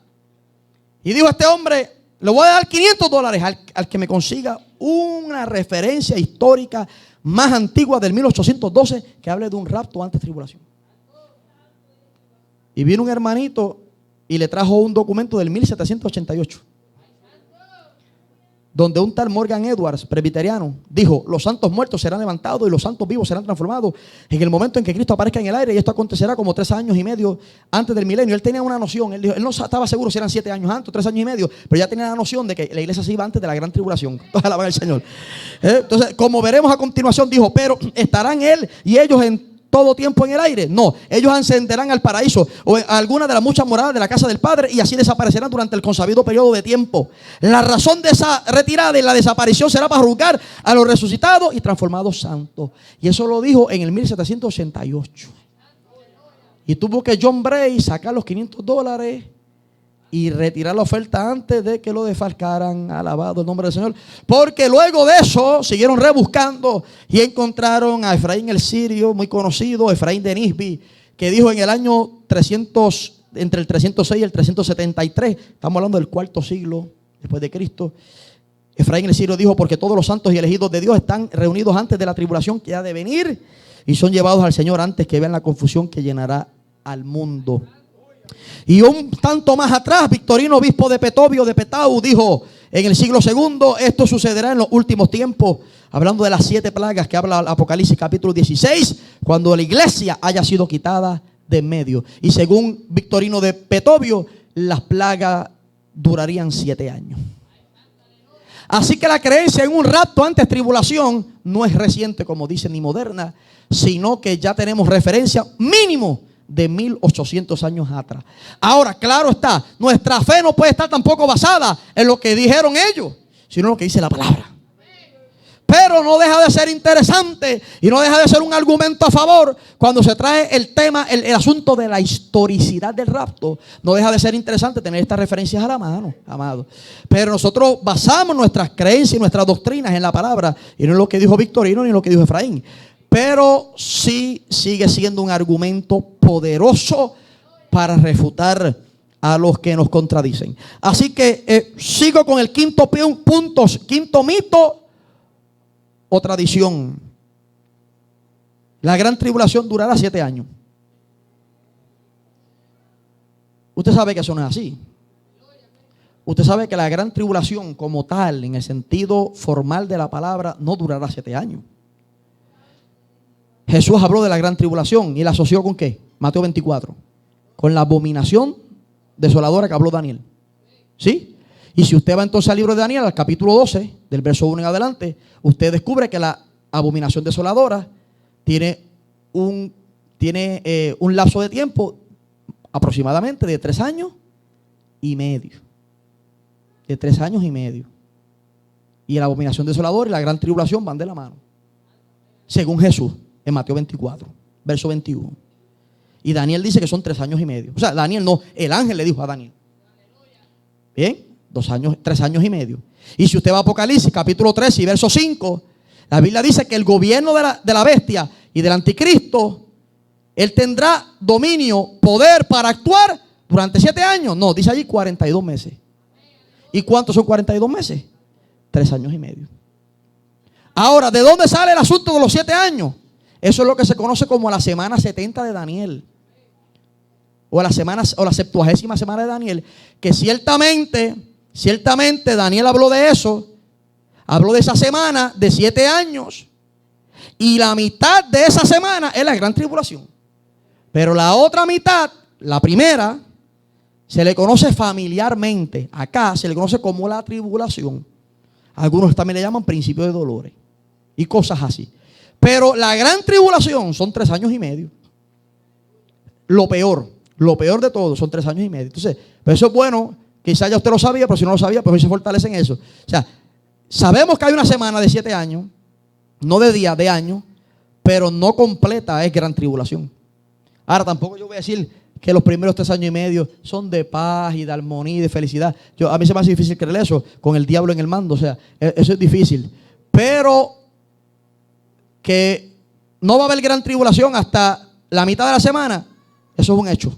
Y dijo este hombre, le voy a dar $500 al que me consiga una referencia histórica más antigua del 1812 que hable de un rapto antes de tribulación. Y vino un hermanito y le trajo un documento del 1788. Donde un tal Morgan Edwards, presbiteriano, dijo, los santos muertos serán levantados y los santos vivos serán transformados en el momento en que Cristo aparezca en el aire, y esto acontecerá como 3 años y medio antes del milenio. Él tenía una noción, él no estaba seguro si eran 7 años antes o 3 años y medio, pero ya tenía la noción de que la iglesia se iba antes de la gran tribulación. Entonces, alabar al Señor. Entonces, como veremos a continuación, dijo, pero ¿estarán él y ellos en todo tiempo en el aire? No, ellos ascenderán al paraíso o a alguna de las muchas moradas de la casa del Padre, y así desaparecerán durante el consabido periodo de tiempo. La razón de esa retirada y la desaparición será para juzgar a los resucitados y transformados santos. Y eso lo dijo en el 1788. Y tuvo que John Bray sacar los $500 y retirar la oferta antes de que lo defalcaran. Alabado el nombre del Señor. Porque luego de eso siguieron rebuscando y encontraron a Efraín el sirio, muy conocido, Efraín de Nisbi, que dijo en el año 300, entre el 306 y el 373, estamos hablando del cuarto siglo después de Cristo. Efraín el sirio dijo: porque todos los santos y elegidos de Dios están reunidos antes de la tribulación que ha de venir y son llevados al Señor antes que vean la confusión que llenará al mundo. Y un tanto más atrás, Victorino, obispo de Petobio, de Petau, dijo en el siglo segundo: esto sucederá en los últimos tiempos, hablando de las 7 plagas que habla Apocalipsis capítulo 16, cuando la iglesia haya sido quitada de en medio. Y según Victorino de Petobio, las plagas durarían 7 años. Así que la creencia en un rapto antes tribulación no es reciente, como dicen, ni moderna, sino que ya tenemos referencia mínimo de 1800 años atrás. Ahora, claro está, nuestra fe no puede estar tampoco basada en lo que dijeron ellos, sino en lo que dice la palabra. Pero no deja de ser interesante y no deja de ser un argumento a favor cuando se trae el tema, el asunto de la historicidad del rapto. No deja de ser interesante tener estas referencias a la mano, amado. Pero nosotros basamos nuestras creencias y nuestras doctrinas en la palabra y no en lo que dijo Victorino ni en lo que dijo Efraín. Pero sí sigue siendo un argumento poderoso para refutar a los que nos contradicen. Así que sigo con el quinto mito o tradición. La gran tribulación durará 7 años. Usted sabe que eso no es así. Usted sabe que la gran tribulación como tal, en el sentido formal de la palabra, no durará 7 años. Jesús habló de la gran tribulación y la asoció ¿con qué? Mateo 24. Con la abominación desoladora que habló Daniel. ¿Sí? Y si usted va entonces al libro de Daniel, al capítulo 12, del verso 1 en adelante, usted descubre que la abominación desoladora tiene un lapso de tiempo aproximadamente de 3 años y medio. De 3 años y medio. Y la abominación desoladora y la gran tribulación van de la mano. Según Jesús, en Mateo 24, verso 21. Y Daniel dice que son 3 años y medio. O sea, Daniel no, el ángel le dijo a Daniel. Bien. 3 años y medio. Y si usted va a Apocalipsis capítulo 13 y verso 5, la Biblia dice que el gobierno de la bestia y del anticristo, él tendrá dominio, poder para actuar durante 7 años. No, dice allí 42 meses. ¿Y cuántos son 42 meses? 3 años y medio. Ahora, ¿de dónde sale el asunto de los 7 años? Eso es lo que se conoce como la semana 70 de Daniel. O la 70ª semana de Daniel. Que ciertamente Daniel habló de eso. Habló de esa semana de 7 años. Y la mitad de esa semana es la gran tribulación. Pero la otra mitad, la primera, se le conoce familiarmente. Acá se le conoce como la tribulación. Algunos también le llaman principio de dolores. Y cosas así. Pero la gran tribulación son 3 años y medio. Lo peor de todo son 3 años y medio. Entonces, pues eso es bueno. Quizás ya usted lo sabía, pero si no lo sabía, pues hoy se fortalece en eso. O sea, sabemos que hay una semana de 7 años, no de días, de años, pero no completa es gran tribulación. Ahora, tampoco yo voy a decir que los primeros 3 años y medio son de paz y de armonía y de felicidad. A mí se me hace difícil creer eso, con el diablo en el mando. O sea, eso es difícil. Pero que no va a haber gran tribulación hasta la mitad de la semana, eso es un hecho.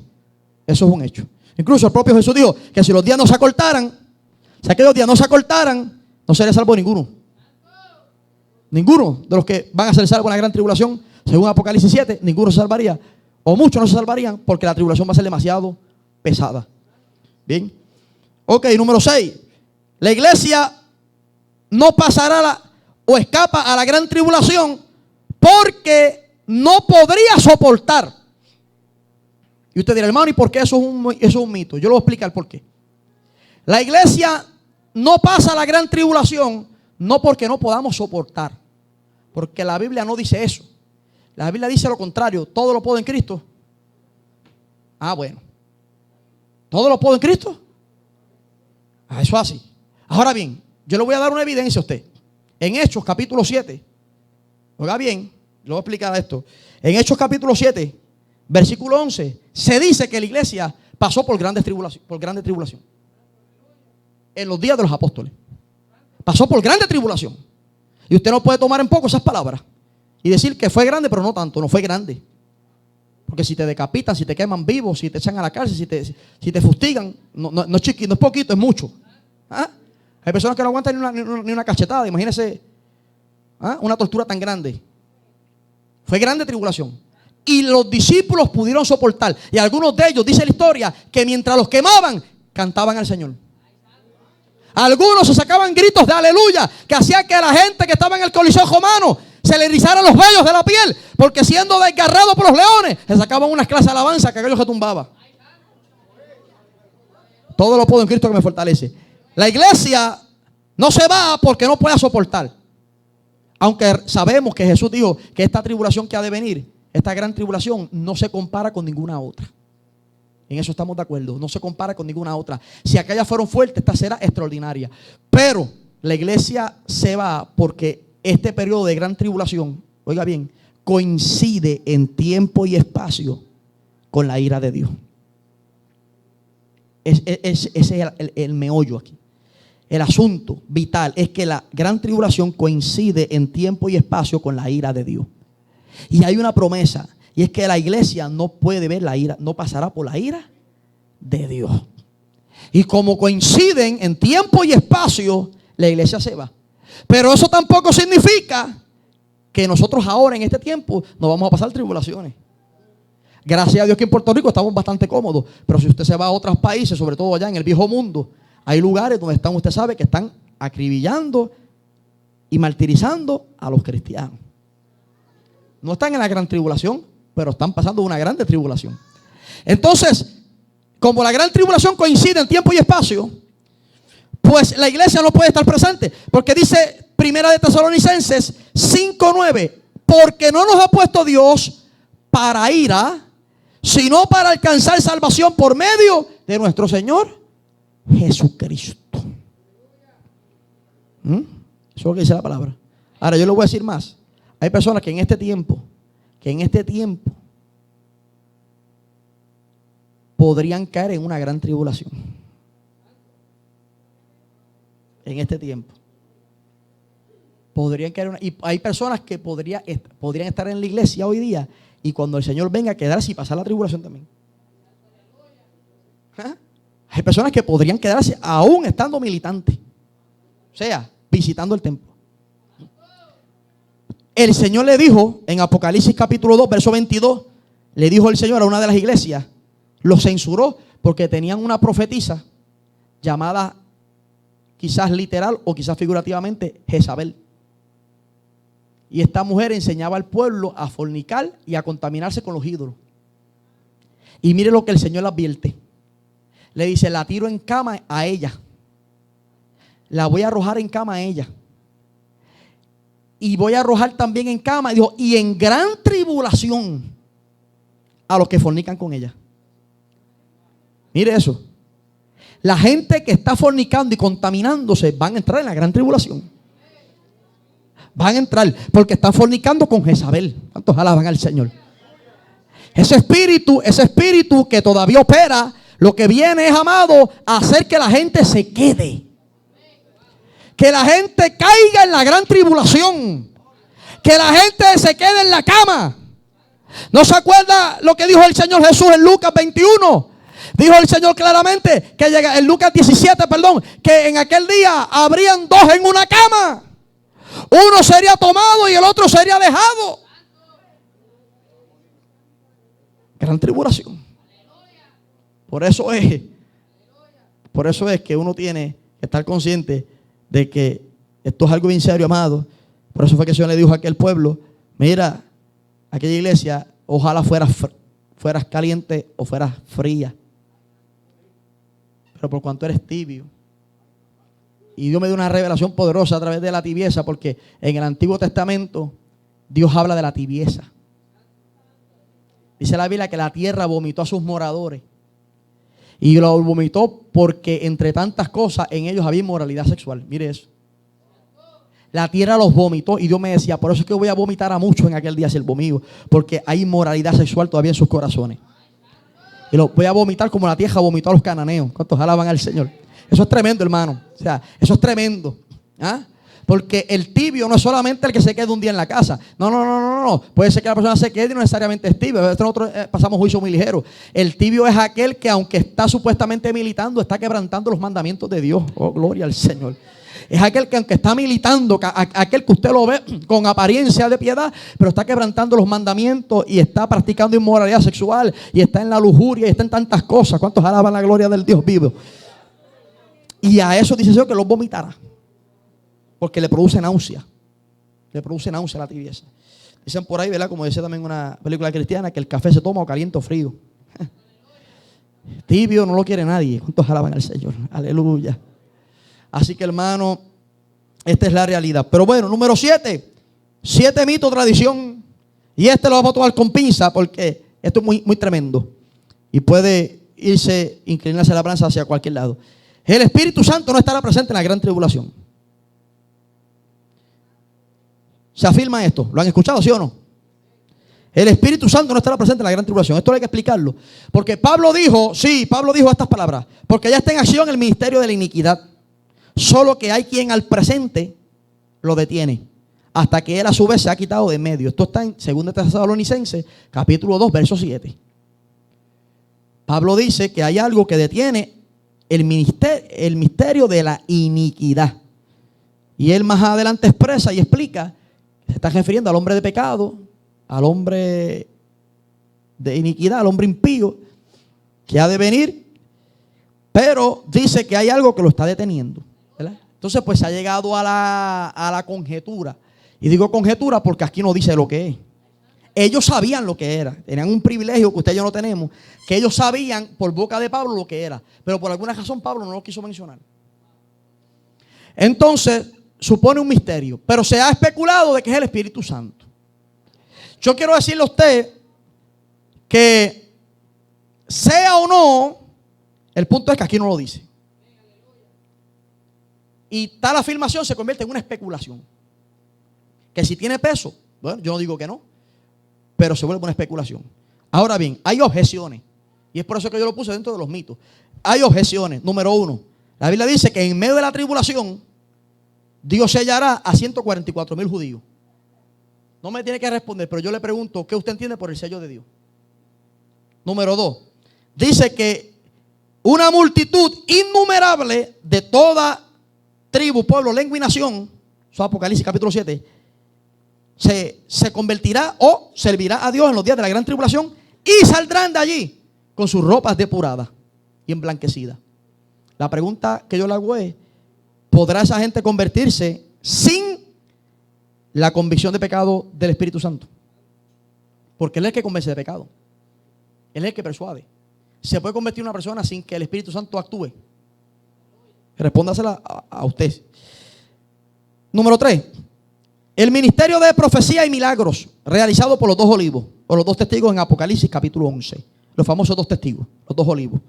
Eso es un hecho. Incluso el propio Jesús dijo que si los días no se acortaran, si aquellos días no se acortaran, no sería salvo ninguno. Ninguno de los que van a ser salvos en la gran tribulación, según Apocalipsis 7, ninguno se salvaría. O muchos no se salvarían porque la tribulación va a ser demasiado pesada. Bien. Ok, número 6. La iglesia no pasará o escapa a la gran tribulación porque no podría soportar. Y usted dirá, hermano, ¿y por qué eso es un mito? Yo le voy a explicar por qué. La iglesia no pasa la gran tribulación no porque no podamos soportar. Porque la Biblia no dice eso. La Biblia dice lo contrario. Todo lo puedo en Cristo. Ah, bueno. ¿Todo lo puedo en Cristo? Ah, eso es así. Ahora bien, yo le voy a dar una evidencia a usted. En Hechos capítulo 7. Oiga bien, le voy a explicar esto. En Hechos capítulo 7. Versículo 11, se dice que la iglesia pasó por grandes tribulación. En los días de los apóstoles. Pasó por grande tribulación. Y usted no puede tomar en poco esas palabras y decir que fue grande, pero no tanto. No fue grande. Porque si te decapitan, si te queman vivo, si te echan a la cárcel, si te fustigan, no es chiquito, no es poquito, es mucho. ¿Ah? Hay personas que no aguantan ni una cachetada. Imagínense una tortura tan grande. Fue grande tribulación. Y los discípulos pudieron soportar. Y algunos de ellos, dice la historia, que mientras los quemaban, cantaban al Señor. Algunos se sacaban gritos de aleluya, que hacía que la gente que estaba en el Coliseo romano se le erizaran los vellos de la piel, porque siendo desgarrado por los leones, se sacaban unas clases de alabanza que aquellos que tumbaba. Todo lo puedo en Cristo que me fortalece. La iglesia no se va porque no pueda soportar. Aunque sabemos que Jesús dijo que esta tribulación que ha de venir, esta gran tribulación, no se compara con ninguna otra. En eso estamos de acuerdo. No se compara con ninguna otra. Si aquellas fueron fuertes, esta será extraordinaria. Pero la iglesia se va porque este periodo de gran tribulación, oiga bien, coincide en tiempo y espacio con la ira de Dios. Ese es el meollo aquí. El asunto vital es que la gran tribulación coincide en tiempo y espacio con la ira de Dios. Y hay una promesa, y es que la iglesia no puede ver la ira, no pasará por la ira de Dios. Y como coinciden en tiempo y espacio, la iglesia se va. Pero eso tampoco significa que nosotros ahora en este tiempo no vamos a pasar tribulaciones. Gracias a Dios que en Puerto Rico estamos bastante cómodos. Pero si usted se va a otros países, sobre todo allá en el viejo mundo, hay lugares donde están, usted sabe, que están acribillando y martirizando a los cristianos. No están en la gran tribulación, pero están pasando una grande tribulación. Entonces, como la gran tribulación coincide en tiempo y espacio, pues la iglesia no puede estar presente. Porque dice Primera de Tesalonicenses 5:9, porque no nos ha puesto Dios para ira, sino para alcanzar salvación por medio de nuestro Señor Jesucristo. Eso es lo que dice la palabra. Ahora yo le voy a decir más. Hay personas que en este tiempo podrían caer en una gran tribulación. En este tiempo podrían caer y hay personas que podrían estar en la iglesia hoy día y cuando el Señor venga a quedarse y pasar la tribulación también. Hay personas que podrían quedarse aún estando militantes, o sea, visitando el templo. El Señor le dijo en Apocalipsis capítulo 2, verso 22, le dijo el Señor a una de las iglesias, lo censuró porque tenían una profetisa llamada, quizás literal o quizás figurativamente, Jezabel. Y esta mujer enseñaba al pueblo a fornicar y a contaminarse con los ídolos. Y mire lo que el Señor le advierte. Le dice, la tiro en cama a ella. La voy a arrojar en cama a ella. Y voy a arrojar también en cama, dijo, y en gran tribulación a los que fornican con ella. Mire eso. La gente que está fornicando y contaminándose van a entrar en la gran tribulación. Van a entrar porque están fornicando con Jezabel. ¿Cuántos alaban al Señor? Ese espíritu que todavía opera, lo que viene es, amado, a hacer que la gente se quede. Que la gente caiga en la gran tribulación. Que la gente se quede en la cama. ¿No se acuerda lo que dijo el Señor Jesús en Lucas 21? Dijo el Señor claramente que llega en Lucas 17, que en aquel día habrían dos en una cama. Uno sería tomado y el otro sería dejado. Gran tribulación. Por eso es que uno tiene que estar consciente de que esto es algo bien serio, amado. Por eso fue que el Señor le dijo a aquel pueblo, mira, aquella iglesia, ojalá fueras caliente o fueras fría. Pero por cuanto eres tibio. Y Dios me dio una revelación poderosa a través de la tibieza, porque en el Antiguo Testamento Dios habla de la tibieza. Dice la Biblia que la tierra vomitó a sus moradores. Y lo vomitó porque entre tantas cosas en ellos había inmoralidad sexual. Mire eso. La tierra los vomitó y Dios me decía, por eso es que voy a vomitar a muchos en aquel día, siervo mío, porque hay inmoralidad sexual todavía en sus corazones. Y los voy a vomitar como la tierra vomitó a los cananeos. ¿Cuántos alaban al Señor? Eso es tremendo, hermano. O sea, eso es tremendo. ¿Ah? Porque el tibio no es solamente el que se queda un día en la casa. No. Puede ser que la persona se quede y no necesariamente es tibio. Nosotros pasamos juicio muy ligero. El tibio es aquel que, aunque está supuestamente militando, está quebrantando los mandamientos de Dios. Oh, gloria al Señor. Es aquel que, aunque está militando, aquel que usted lo ve con apariencia de piedad, pero está quebrantando los mandamientos y está practicando inmoralidad sexual y está en la lujuria y está en tantas cosas. ¿Cuántos alaban la gloria del Dios vivo? Y a eso dice el Señor que los vomitará, porque le produce náusea. Le produce náusea la tibieza. Dicen por ahí, ¿verdad? Como decía también una película cristiana, que el café se toma o caliente o frío. Tibio no lo quiere nadie. ¿Cuántos alaban al Señor? Aleluya. Así que, hermano, esta es la realidad. Pero bueno, número 7. 7 mitos, tradición. Y este lo vamos a tomar con pinza porque esto es muy tremendo. Y puede inclinarse la balanza hacia cualquier lado. El Espíritu Santo no estará presente en la gran tribulación. ¿Se afirma esto? ¿Lo han escuchado, sí o no? El Espíritu Santo no estará presente en la gran tribulación. Esto hay que explicarlo. Porque Pablo dijo estas palabras. Porque ya está en acción el ministerio de la iniquidad. Solo que hay quien al presente lo detiene, hasta que él a su vez se ha quitado de medio. Esto está en 2 Tesalonicenses, capítulo 2, verso 7. Pablo dice que hay algo que detiene el misterio de la iniquidad. Y él más adelante expresa y explica que se está refiriendo al hombre de pecado, al hombre de iniquidad, al hombre impío, que ha de venir, pero dice que hay algo que lo está deteniendo. ¿Verdad? Entonces pues se ha llegado a la conjetura. Y digo conjetura porque aquí no dice lo que es. Ellos sabían lo que era. Tenían un privilegio que usted y yo no tenemos. Que ellos sabían por boca de Pablo lo que era. Pero por alguna razón Pablo no lo quiso mencionar. Entonces supone un misterio. Pero se ha especulado de que es el Espíritu Santo. Yo quiero decirle a usted que sea o no, el punto es que aquí no lo dice. Y tal afirmación se convierte en una especulación. Que si tiene peso, bueno, yo no digo que no, pero se vuelve una especulación. Ahora bien, hay objeciones. Y es por eso que yo lo puse dentro de los mitos. Hay objeciones. Número 1. La Biblia dice que en medio de la tribulación, Dios sellará a 144,000 judíos. No me tiene que responder, pero yo le pregunto, ¿qué usted entiende por el sello de Dios? Número 2. Dice que una multitud innumerable de toda tribu, pueblo, lengua y nación, eso es Apocalipsis capítulo 7, se convertirá o servirá a Dios en los días de la gran tribulación y saldrán de allí con sus ropas depuradas y emblanquecidas. La pregunta que yo le hago es, ¿podrá esa gente convertirse sin la convicción de pecado del Espíritu Santo? Porque Él es el que convence de pecado. Él es el que persuade. ¿Se puede convertir una persona sin que el Espíritu Santo actúe? Respóndasela a usted. Número 3. El ministerio de profecía y milagros realizado por los 2 olivos, o los 2 testigos en Apocalipsis capítulo 11. Los famosos 2 testigos, los 2 olivos.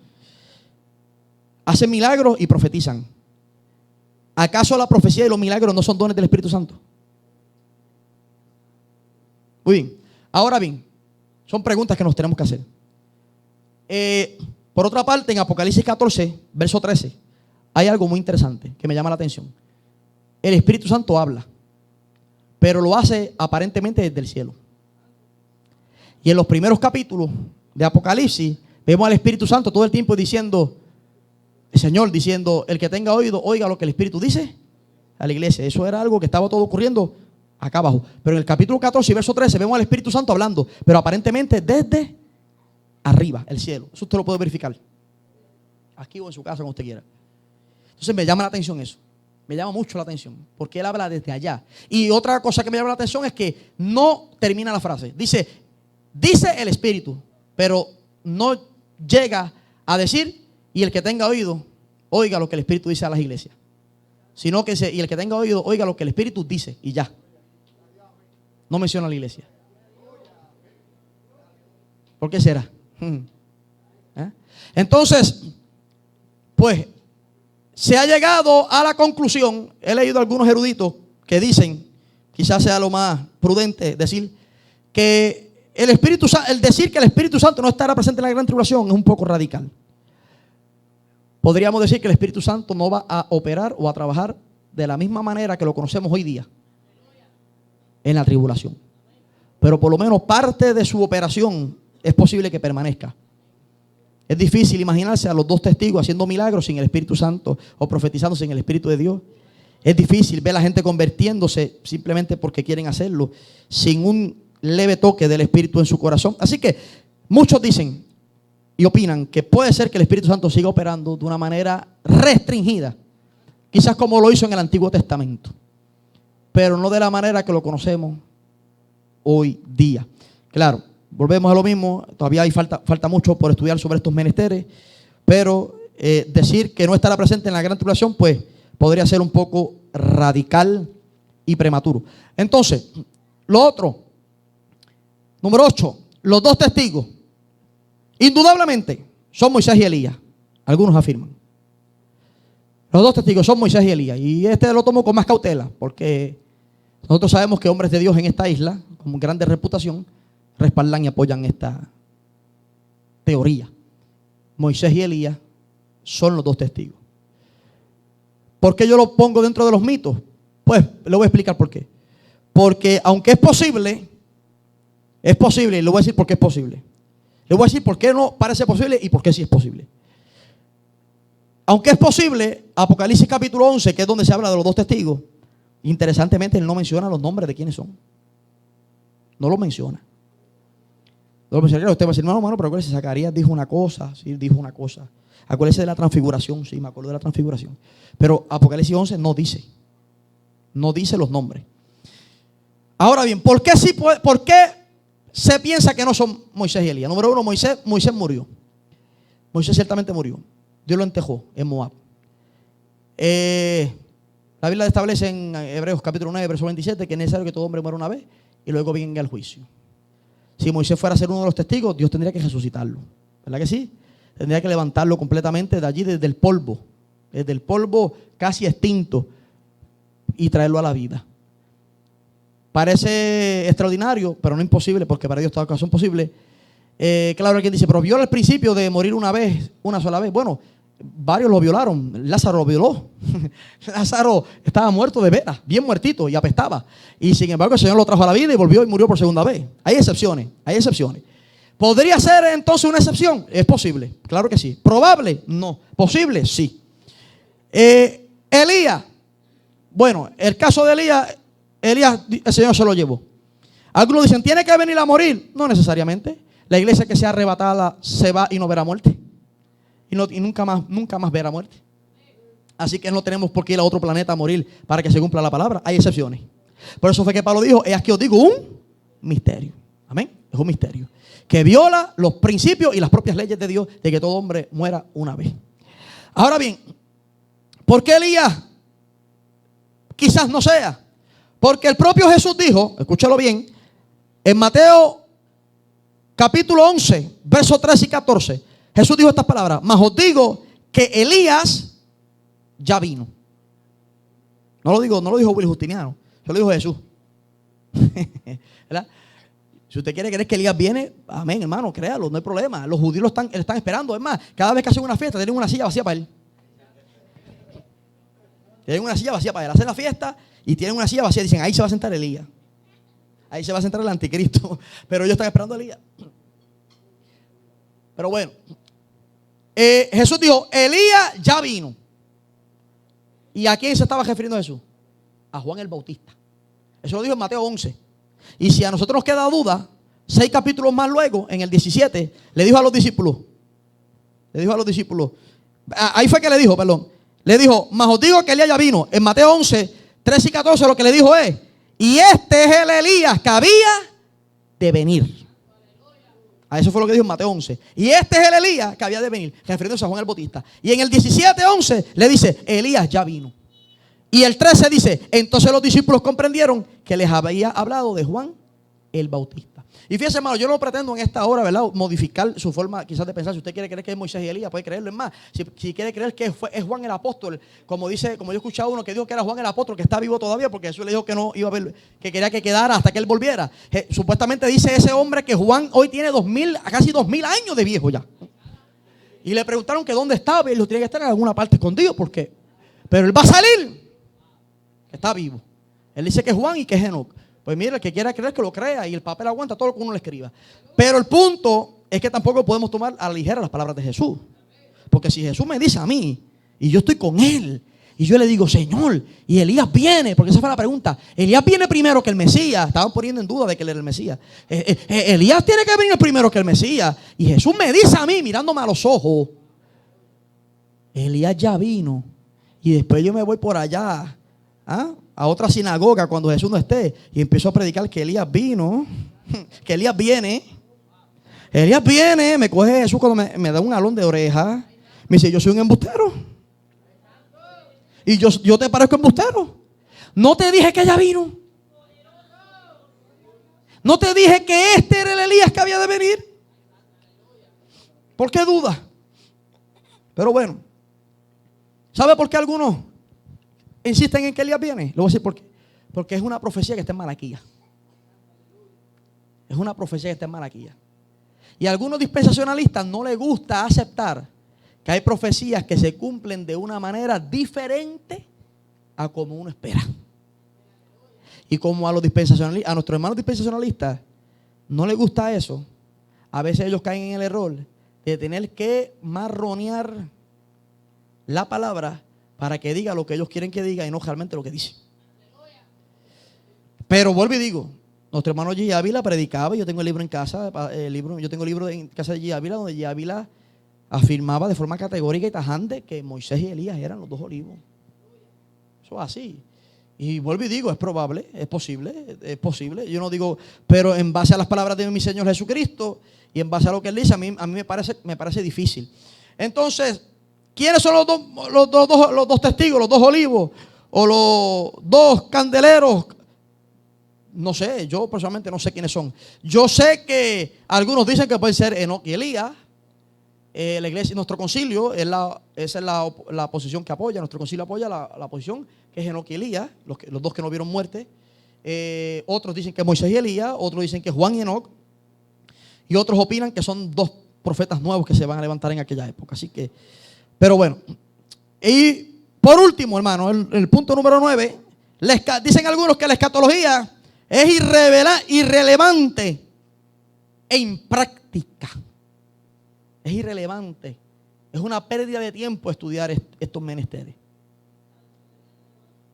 Hacen milagros y profetizan. ¿Acaso la profecía y los milagros no son dones del Espíritu Santo? Muy bien. Ahora bien, son preguntas que nos tenemos que hacer. Por otra parte, en Apocalipsis 14, verso 13, hay algo muy interesante que me llama la atención. El Espíritu Santo habla, pero lo hace aparentemente desde el cielo. Y en los primeros capítulos de Apocalipsis vemos al Espíritu Santo todo el tiempo diciendo, el Señor diciendo, el que tenga oído, oiga lo que el Espíritu dice a la iglesia. Eso era algo que estaba todo ocurriendo acá abajo. Pero en el capítulo 14 y verso 13 vemos al Espíritu Santo hablando, pero aparentemente desde arriba, el cielo. Eso usted lo puede verificar aquí o en su casa, como usted quiera. Entonces me llama la atención eso. Me llama mucho la atención, porque él habla desde allá. Y otra cosa que me llama la atención es que no termina la frase. Dice el Espíritu, pero no llega a decir, y el que tenga oído, oiga lo que el Espíritu dice a las iglesias. Sino que dice, y el que tenga oído, oiga lo que el Espíritu dice, y ya. No menciona a la iglesia. ¿Por qué será? Entonces, pues, se ha llegado a la conclusión, he leído algunos eruditos que dicen, quizás sea lo más prudente decir, que el decir que el Espíritu Santo no estará presente en la gran tribulación es un poco radical. Podríamos decir que el Espíritu Santo no va a operar o a trabajar de la misma manera que lo conocemos hoy día en la tribulación. Pero por lo menos parte de su operación es posible que permanezca. Es difícil imaginarse a los dos testigos haciendo milagros sin el Espíritu Santo o profetizando sin el Espíritu de Dios. Es difícil ver a la gente convirtiéndose simplemente porque quieren hacerlo, sin un leve toque del Espíritu en su corazón. Así que muchos dicen y opinan que puede ser que el Espíritu Santo siga operando de una manera restringida, quizás como lo hizo en el Antiguo Testamento, pero no de la manera que lo conocemos hoy día. Claro, volvemos a lo mismo, todavía falta mucho por estudiar sobre estos menesteres, pero decir que no estará presente en la gran tribulación, pues podría ser un poco radical y prematuro. Entonces, lo otro, número 8, los dos testigos, indudablemente son Moisés y Elías. Algunos afirman. Los dos testigos son Moisés y Elías. Y lo tomo con más cautela, porque nosotros sabemos que hombres de Dios en esta isla, con grande reputación, respaldan y apoyan esta teoría. Moisés y Elías son los dos testigos. ¿Por qué yo lo pongo dentro de los mitos? Pues le voy a explicar por qué. Porque aunque es posible, y le voy a decir por qué es posible. Le voy a decir por qué no parece posible y por qué sí es posible. Aunque es posible, Apocalipsis capítulo 11, que es donde se habla de los dos testigos, interesantemente él no menciona los nombres de quiénes son. No lo menciona. No lo menciona. Usted va a decir, no, hermano, pero acuérdese, Zacarías dijo una cosa, sí, dijo una cosa. Acuérdese de la transfiguración, sí, me acuerdo de la transfiguración. Pero Apocalipsis 11 no dice los nombres. Ahora bien, ¿por qué se piensa que no son Moisés y Elías? Número uno, Moisés murió. Moisés ciertamente murió. Dios lo entejó en Moab. La Biblia establece en Hebreos capítulo 9, verso 27, que es necesario que todo hombre muera una vez y luego venga el juicio. Si Moisés fuera a ser uno de los testigos, Dios tendría que resucitarlo. ¿Verdad que sí? Tendría que levantarlo completamente de allí, desde el polvo casi extinto, y traerlo a la vida. Parece extraordinario, pero no imposible, porque para Dios todas las cosas son posibles. Claro, alguien dice, pero viola el principio de morir una sola vez. Bueno, varios lo violaron. Lázaro lo violó. Lázaro estaba muerto de veras, bien muertito, y apestaba. Y sin embargo el Señor lo trajo a la vida y volvió y murió por segunda vez. Hay excepciones. ¿Podría ser entonces una excepción? Es posible, claro que sí. ¿Probable? No. ¿Posible? Sí. Elías. Bueno, el caso de Elías, el Señor se lo llevó. Algunos dicen, ¿tiene que venir a morir? No necesariamente. La iglesia que sea arrebatada se va y no verá muerte. Y nunca más verá muerte. Así que no tenemos por qué ir a otro planeta a morir para que se cumpla la palabra. Hay excepciones. Por eso fue que Pablo dijo, es que os digo un misterio. Amén. Es un misterio que viola los principios y las propias leyes de Dios de que todo hombre muera una vez. Ahora bien, ¿por qué Elías quizás no sea? Porque el propio Jesús dijo, escúchalo bien, en Mateo capítulo 11, versos 13 y 14, Jesús dijo estas palabras, mas os digo que Elías ya vino. No lo dijo Will Justiniano, se lo dijo Jesús. ¿Verdad? Si usted quiere creer que Elías viene, amén, hermano, créalo, no hay problema. Los judíos lo están esperando. Es más, cada vez que hacen una fiesta, tienen una silla vacía para él. Tienen una silla vacía para él. Hacen la fiesta y tienen una silla vacía. Dicen, ahí se va a sentar Elías. Ahí se va a sentar el anticristo. Pero ellos están esperando a Elías. Pero bueno, Jesús dijo, Elías ya vino. ¿Y a quién se estaba refiriendo Jesús? A Juan el Bautista. Eso lo dijo en Mateo 11. Y si a nosotros nos queda duda, 6 capítulos más luego, en el 17, le dijo a los discípulos, ahí fue que le dijo, le dijo, mas os digo que Elías ya vino. En Mateo 11, 13 y 14 lo que le dijo es, y este es el Elías que había de venir. A eso fue lo que dijo en Mateo 11. Y este es el Elías que había de venir, refiriéndose a Juan el Bautista. Y en el 17, 11 le dice, Elías ya vino. Y el 13 dice, entonces los discípulos comprendieron que les había hablado de Juan el Bautista. Y fíjese, hermano, yo no pretendo en esta hora, ¿verdad?, modificar su forma quizás de pensar. Si usted quiere creer que es Moisés y Elías, puede creerlo. Es más, si quiere creer que es Juan el apóstol, como yo he escuchado a uno que dijo que era Juan el apóstol, que está vivo todavía, porque Jesús le dijo que no iba a ver, que quería que quedara hasta que él volviera. Supuestamente dice ese hombre que Juan hoy tiene casi 2000 años de viejo ya. Y le preguntaron que dónde estaba, y él tiene que estar en alguna parte escondido, porque pero él va a salir, que está vivo. Él dice que es Juan y que es Enoc. Pues mire, el que quiera creer que lo crea, y el papel aguanta todo lo que uno le escriba. Pero el punto es que tampoco podemos tomar a la ligera las palabras de Jesús. Porque si Jesús me dice a mí, y yo estoy con él, y yo le digo, Señor, y Elías viene, porque esa fue la pregunta. Elías viene primero que el Mesías. Estaban poniendo en duda de que él era el Mesías. Elías tiene que venir primero que el Mesías. Y Jesús me dice a mí, mirándome a los ojos, Elías ya vino. Y después yo me voy por allá, a otra sinagoga cuando Jesús no esté, y empiezo a predicar que Elías vino, que Elías viene. Elías viene, me coge Jesús cuando me da un alón de oreja. Me dice, yo soy un embustero. Y yo te parezco embustero. No te dije que ya vino. No te dije que este era el Elías que había de venir. ¿Por qué duda? Pero bueno, ¿sabe por qué algunos insisten en que Elías viene? Le voy a decir por qué. Porque es una profecía que está en Malaquías. Es una profecía que está en Malaquías. Y a algunos dispensacionalistas no les gusta aceptar que hay profecías que se cumplen de una manera diferente a como uno espera. Y como a nuestros hermanos dispensacionalistas no les gusta eso, a veces ellos caen en el error de tener que marronear la palabra para que diga lo que ellos quieren que diga y no realmente lo que dice. Pero vuelvo y digo, nuestro hermano G. Ávila predicaba, yo tengo el libro en casa, yo tengo el libro en casa de G. Ávila, donde G. Ávila afirmaba de forma categórica y tajante que Moisés y Elías eran los dos olivos. Eso es así. Y vuelvo y digo, es probable, es posible. Yo no digo, pero en base a las palabras de mi Señor Jesucristo y en base a lo que Él dice, a mí me parece difícil. Entonces, ¿quiénes son los dos testigos, los dos olivos o los dos candeleros? No sé, yo personalmente no sé quiénes son. Yo sé que algunos dicen que pueden ser Enoc y Elías. La iglesia, nuestro concilio, esa es la posición que apoya. Nuestro concilio apoya la posición que es Enoc y Elías, los dos que no vieron muerte. Otros dicen que es Moisés y Elías, otros dicen que es Juan y Enoc, y otros opinan que son dos profetas nuevos que se van a levantar en aquella época. Así que, pero bueno. Y por último, hermano, el punto número 9, dicen algunos que la escatología es irrelevante e impráctica. Es irrelevante. Es una pérdida de tiempo estudiar estos menesteres.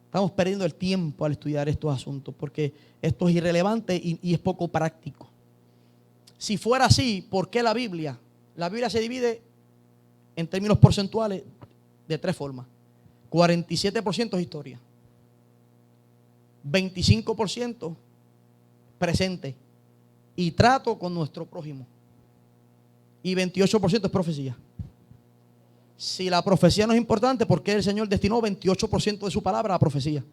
Estamos perdiendo el tiempo al estudiar estos asuntos porque esto es irrelevante y es poco práctico. Si fuera así, ¿por qué la Biblia? La Biblia se divide en términos porcentuales de tres formas. 47% es historia. 25% presente y trato con nuestro prójimo. Y 28% es profecía. Si la profecía no es importante, ¿por qué el Señor destinó 28% de su palabra a profecía?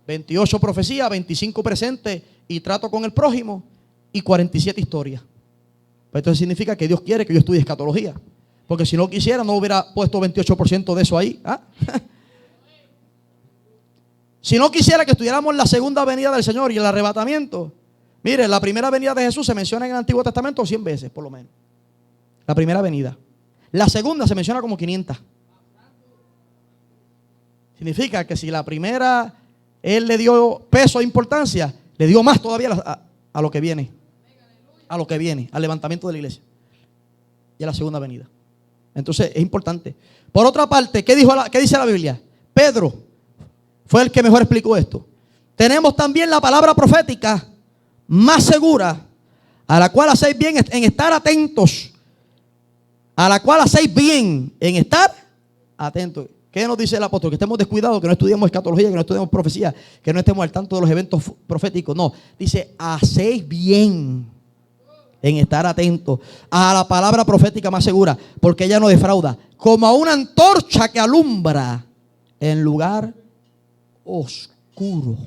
28 profecía, 25 presente y trato con el prójimo y 47 historia. Pues entonces significa que Dios quiere que yo estudie escatología. Porque si no quisiera, no hubiera puesto 28% de eso ahí. Si no quisiera que estudiáramos la segunda venida del Señor y el arrebatamiento. Mire, la primera venida de Jesús se menciona en el Antiguo Testamento 100 veces, por lo menos. La primera venida. La segunda se menciona como 500. Significa que si la primera Él le dio peso e importancia, le dio más todavía a lo que viene. A lo que viene, al levantamiento de la iglesia. Y a la segunda venida. Entonces es importante. Por otra parte, ¿qué dice la Biblia? Pedro fue el que mejor explicó esto. Tenemos también la palabra profética más segura, a la cual hacéis bien en estar atentos. A la cual hacéis bien en estar atentos. ¿Qué nos dice el apóstol? Que estemos descuidados, que no estudiemos escatología, que no estudiemos profecía, que no estemos al tanto de los eventos proféticos. No, dice, hacéis bien en estar atentos a la palabra profética más segura, porque ella no defrauda, como a una antorcha que alumbra en lugar oscuro,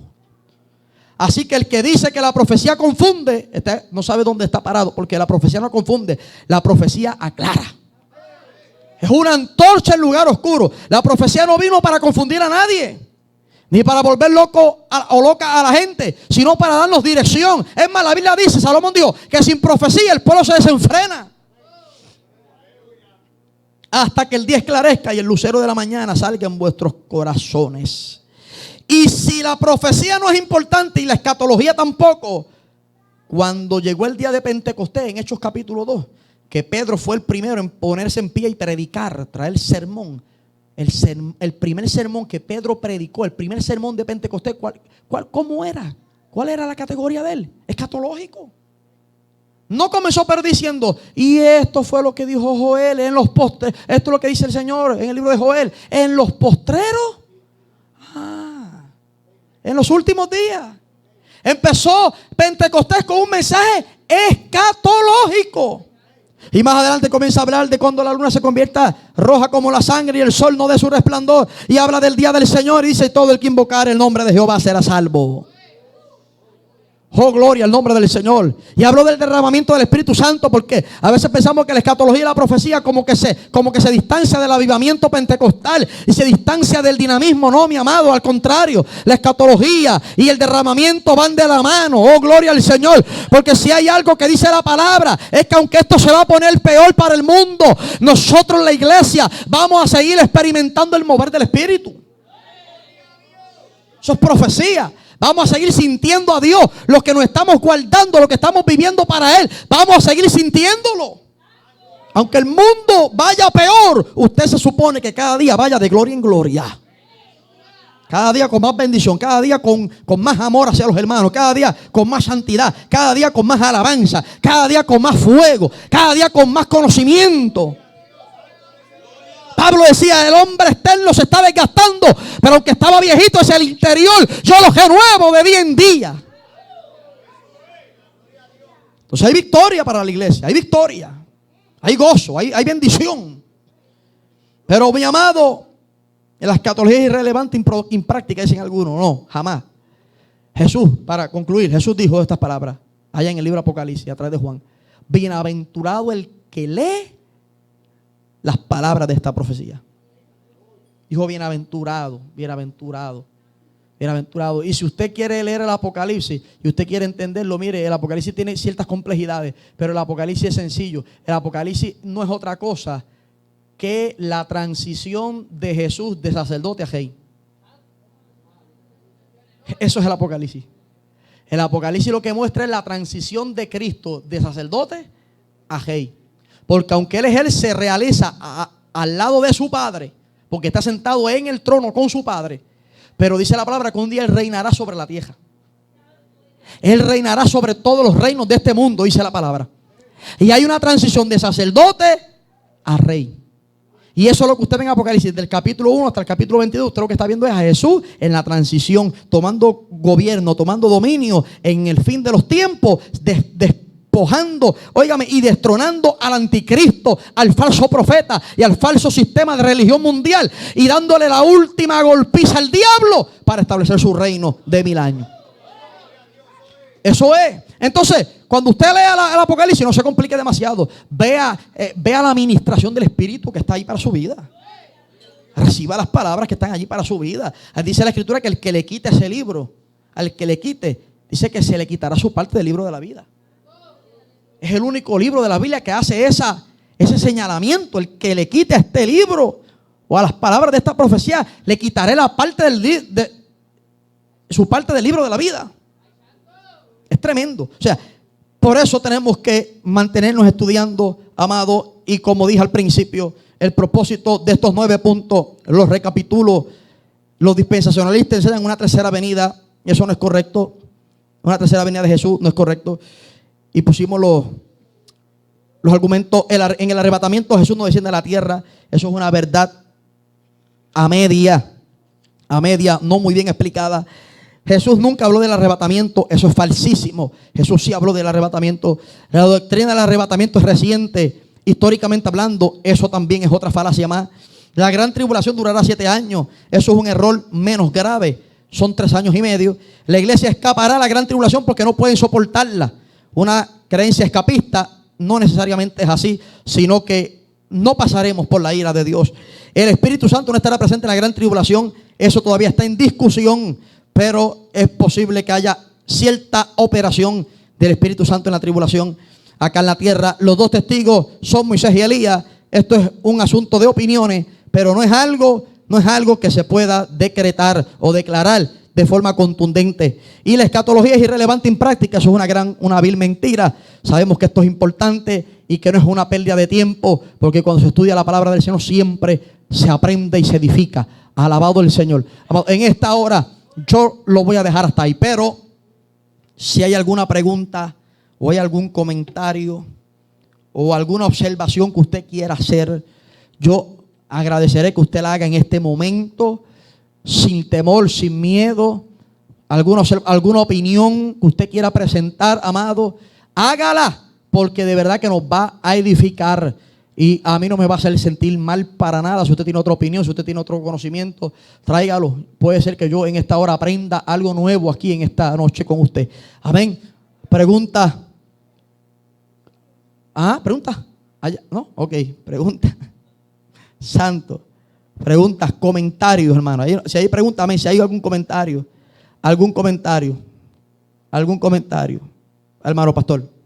Así que el que dice que la profecía confunde, no sabe dónde está parado, porque la profecía no confunde, la profecía aclara. Es una antorcha en lugar oscuro. La profecía no vino para confundir a nadie, ni para volver loco o loca a la gente, sino para darnos dirección. Es más, la Biblia dice, Salomón dijo, que sin profecía el pueblo se desenfrena. Hasta que el día esclarezca y el lucero de la mañana salga en vuestros corazones. Y si la profecía no es importante y la escatología tampoco, cuando llegó el día de Pentecostés, en Hechos capítulo 2, que Pedro fue el primero en ponerse en pie y predicar, traer sermón. El primer sermón que Pedro predicó, el primer sermón de Pentecostés, ¿cómo era? ¿Cuál era la categoría de él? Escatológico. No comenzó diciendo, y esto fue lo que dijo Joel en los postreros. Esto es lo que dice el Señor en el libro de Joel. En los postreros, en los últimos días. Empezó Pentecostés con un mensaje escatológico. Y más adelante comienza a hablar de cuando la luna se convierta roja como la sangre y el sol no dé su resplandor. Y habla del día del Señor y dice, todo el que invocar el nombre de Jehová será salvo. Oh, gloria al nombre del Señor. Y habló del derramamiento del Espíritu Santo, porque a veces pensamos que la escatología y la profecía como que se distancia del avivamiento pentecostal y se distancia del dinamismo. No, mi amado, al contrario, la escatología y el derramamiento van de la mano. Oh, gloria al Señor, porque si hay algo que dice la palabra, es que aunque esto se va a poner peor para el mundo, nosotros, la iglesia, vamos a seguir experimentando el mover del Espíritu. Eso es profecía. Vamos a seguir sintiendo a Dios. Lo que nos estamos guardando, lo que estamos viviendo para Él, vamos a seguir sintiéndolo. Aunque el mundo vaya peor, usted se supone que cada día vaya de gloria en gloria. Cada día con más bendición, cada día con más amor hacia los hermanos, cada día con más santidad, cada día con más alabanza, cada día con más fuego, cada día con más conocimiento. Pablo decía, el hombre externo se está desgastando, pero aunque estaba viejito hacia el interior, yo lo renuevo de día en día. Entonces hay victoria para la iglesia, hay victoria, hay gozo, hay bendición. Pero mi amado, la escatología es irrelevante, impráctica, dicen algunos. No, jamás. Jesús, para concluir, Jesús dijo estas palabras allá en el libro de Apocalipsis, a través de Juan. Bienaventurado el que lee las palabras de esta profecía. Dijo bienaventurado, bienaventurado, bienaventurado. Y si usted quiere leer el Apocalipsis y usted quiere entenderlo, mire, el Apocalipsis tiene ciertas complejidades, pero el Apocalipsis es sencillo. El Apocalipsis no es otra cosa que la transición de Jesús de sacerdote a rey. Eso es el Apocalipsis. El Apocalipsis lo que muestra es la transición de Cristo de sacerdote a rey. Porque aunque Él se realiza al lado de su Padre, porque está sentado en el trono con su Padre, pero dice la palabra que un día Él reinará sobre la tierra. Él reinará sobre todos los reinos de este mundo, dice la palabra. Y hay una transición de sacerdote a rey. Y eso es lo que usted ve en Apocalipsis, del capítulo 1 hasta el capítulo 22. Usted lo que está viendo es a Jesús en la transición, tomando gobierno, tomando dominio en el fin de los tiempos, despojando, óigame, y destronando al anticristo, al falso profeta y al falso sistema de religión mundial, y dándole la última golpiza al diablo para establecer su reino de 1000 años. Eso es. Entonces, cuando usted lea el Apocalipsis, no se complique demasiado. Vea la administración del Espíritu que está ahí para su vida. Reciba las palabras que están allí para su vida. Dice la Escritura que el que le quite ese libro, al que le quite, dice que se le quitará su parte del libro de la vida. Es el único libro de la Biblia que hace ese señalamiento. El que le quite a este libro o a las palabras de esta profecía, le quitaré la parte su parte del libro de la vida. Es tremendo. O sea, por eso tenemos que mantenernos estudiando, amado. Y como dije al principio, el propósito de estos 9 puntos, los recapitulo. Los dispensacionalistas enseñan una tercera venida. Eso no es correcto. Una tercera venida de Jesús no es correcto. Y pusimos los argumentos. En el arrebatamiento Jesús no desciende a la tierra. Eso es una verdad a media, no muy bien explicada. Jesús nunca habló del arrebatamiento. Eso es falsísimo. Jesús sí habló del arrebatamiento. La doctrina del arrebatamiento es reciente, históricamente hablando. Eso también es otra falacia más. La gran tribulación durará 7 años. Eso es un error menos grave. son 3 años y medio. La iglesia escapará a la gran tribulación porque no pueden soportarla. Una creencia escapista no necesariamente es así, sino que no pasaremos por la ira de Dios. El Espíritu Santo no estará presente en la gran tribulación. Eso todavía está en discusión, pero es posible que haya cierta operación del Espíritu Santo en la tribulación acá en la tierra. Los 2 testigos son Moisés y Elías. Esto es un asunto de opiniones, pero no es algo que se pueda decretar o declarar de forma contundente. Y la escatología es irrelevante en práctica. Eso es una vil mentira. Sabemos que esto es importante y que no es una pérdida de tiempo, porque cuando se estudia la palabra del Señor siempre se aprende y se edifica. Alabado el Señor. En esta hora yo lo voy a dejar hasta ahí, pero si hay alguna pregunta o hay algún comentario o alguna observación que usted quiera hacer, yo agradeceré que usted la haga en este momento, sin temor, sin miedo. Alguna opinión que usted quiera presentar, amado, hágala, porque de verdad que nos va a edificar. Y a mí no me va a hacer sentir mal para nada. Si usted tiene otra opinión, si usted tiene otro conocimiento, tráigalo. Puede ser que yo en esta hora aprenda algo nuevo aquí en esta noche con usted. Amén. Pregunta. ¿Pregunta? ¿No? Ok, pregunta. Santo. Preguntas, comentarios, hermano. Si hay preguntas, amén. Si hay algún comentario. Hermano pastor.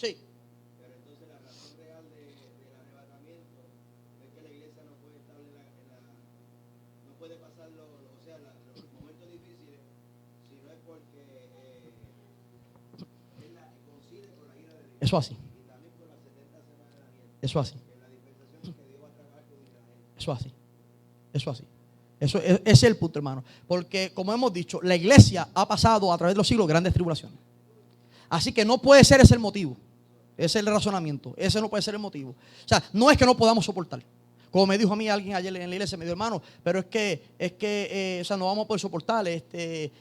Sí. Pero entonces la razón real del arrebatamiento es que la iglesia no puede estar no puede pasar los momentos difíciles, sino es porque coincide con la ira de Dios. Eso así. Y también con las 70 semanas de Daniel. Eso así. En la dispensación que Dios va a trabajar con Israel. Eso así. Ese es el punto, hermano. Porque, como hemos dicho, la iglesia ha pasado a través de los siglos grandes tribulaciones. Así que no puede ser ese el motivo. Ese es el razonamiento. Ese no puede ser el motivo. O sea, no es que no podamos soportar. Como me dijo a mí alguien ayer en la iglesia, me dijo, hermano, pero es que no vamos a poder soportar.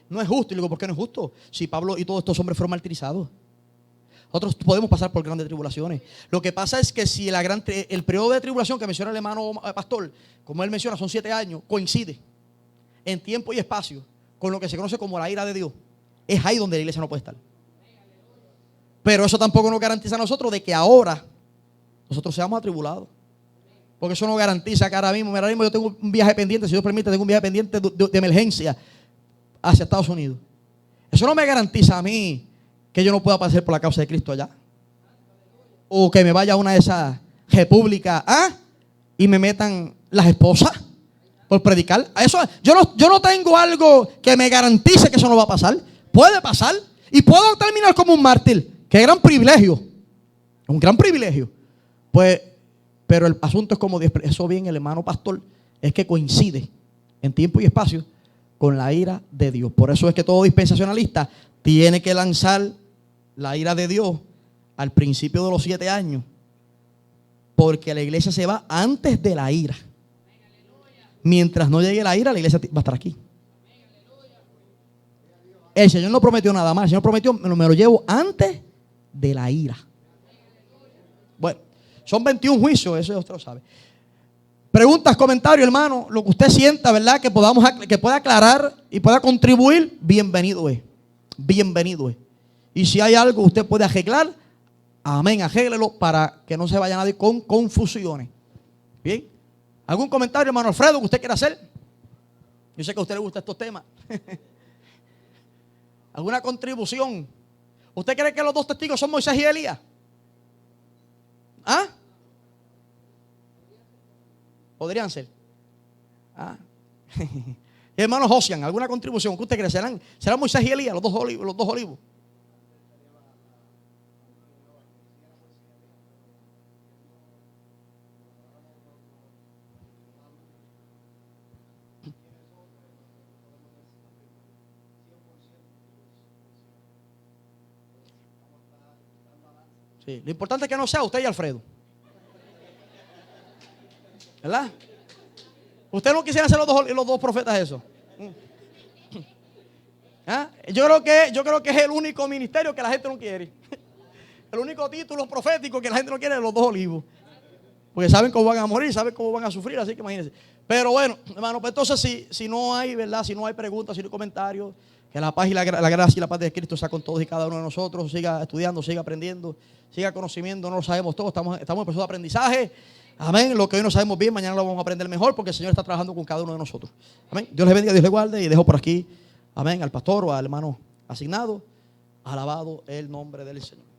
No es justo. Y le digo, ¿por qué no es justo? Si Pablo y todos estos hombres fueron martirizados. Nosotros podemos pasar por grandes tribulaciones. Lo que pasa es que si el periodo de tribulación que menciona el hermano pastor, como él menciona, son 7 años, coincide en tiempo y espacio con lo que se conoce como la ira de Dios, es ahí donde la iglesia no puede estar. Pero eso tampoco nos garantiza a nosotros de que ahora nosotros seamos atribulados. Porque eso no garantiza que ahora mismo yo tengo un viaje pendiente, si Dios permite, tengo un viaje pendiente de emergencia hacia Estados Unidos. Eso no me garantiza a mí que yo no pueda pasar por la causa de Cristo allá. O que me vaya a una de esas repúblicas y me metan las esposas por predicar. Yo no tengo algo que me garantice que eso no va a pasar. Puede pasar y puedo terminar como un mártir. Qué gran privilegio. Un gran privilegio. Pues, pero el asunto es como expresó bien el hermano pastor, es que coincide en tiempo y espacio con la ira de Dios. Por eso es que todo dispensacionalista tiene que lanzar la ira de Dios al principio de los 7 años, porque la iglesia se va antes de la ira. Mientras no llegue la ira, la iglesia va a estar aquí. El Señor no prometió nada más. El Señor prometió, me lo llevo antes de la ira. Bueno, son 21 juicios, eso usted lo sabe. Preguntas, comentarios, hermano, lo que usted sienta, ¿verdad? Que pueda aclarar y pueda contribuir, bienvenido es. Bienvenido es. Y si hay algo que usted puede arreglar, amén, arréglelo para que no se vaya nadie con confusiones. Bien. ¿Algún comentario, hermano Alfredo, que usted quiera hacer? Yo sé que a usted le gustan estos temas. ¿Alguna contribución? ¿Usted cree que los 2 testigos son Moisés y Elías? Podrían ser. Hermano Josian, ¿alguna contribución? ¿Qué usted cree? ¿Serán Moisés y Elías, los dos olivos? Sí, lo importante es que no sea usted y Alfredo. ¿Verdad? ¿Usted no quisiera ser los dos profetas eso? ¿Ah? Yo creo que es el único ministerio que la gente no quiere. El único título profético que la gente no quiere es los 2 olivos. Porque saben cómo van a morir, saben cómo van a sufrir, así que imagínense. Pero bueno, hermano, pues entonces si no hay, ¿verdad? Si no hay preguntas, si no hay comentarios, que la paz y la gracia y la paz de Cristo sea con todos y cada uno de nosotros. Siga estudiando, siga aprendiendo, siga conociendo. No lo sabemos todos, estamos en proceso de aprendizaje. Amén. Lo que hoy no sabemos bien, mañana lo vamos a aprender mejor porque el Señor está trabajando con cada uno de nosotros. Amén. Dios les bendiga, Dios les guarde. Y dejo por aquí, amén, al pastor o al hermano asignado. Alabado el nombre del Señor.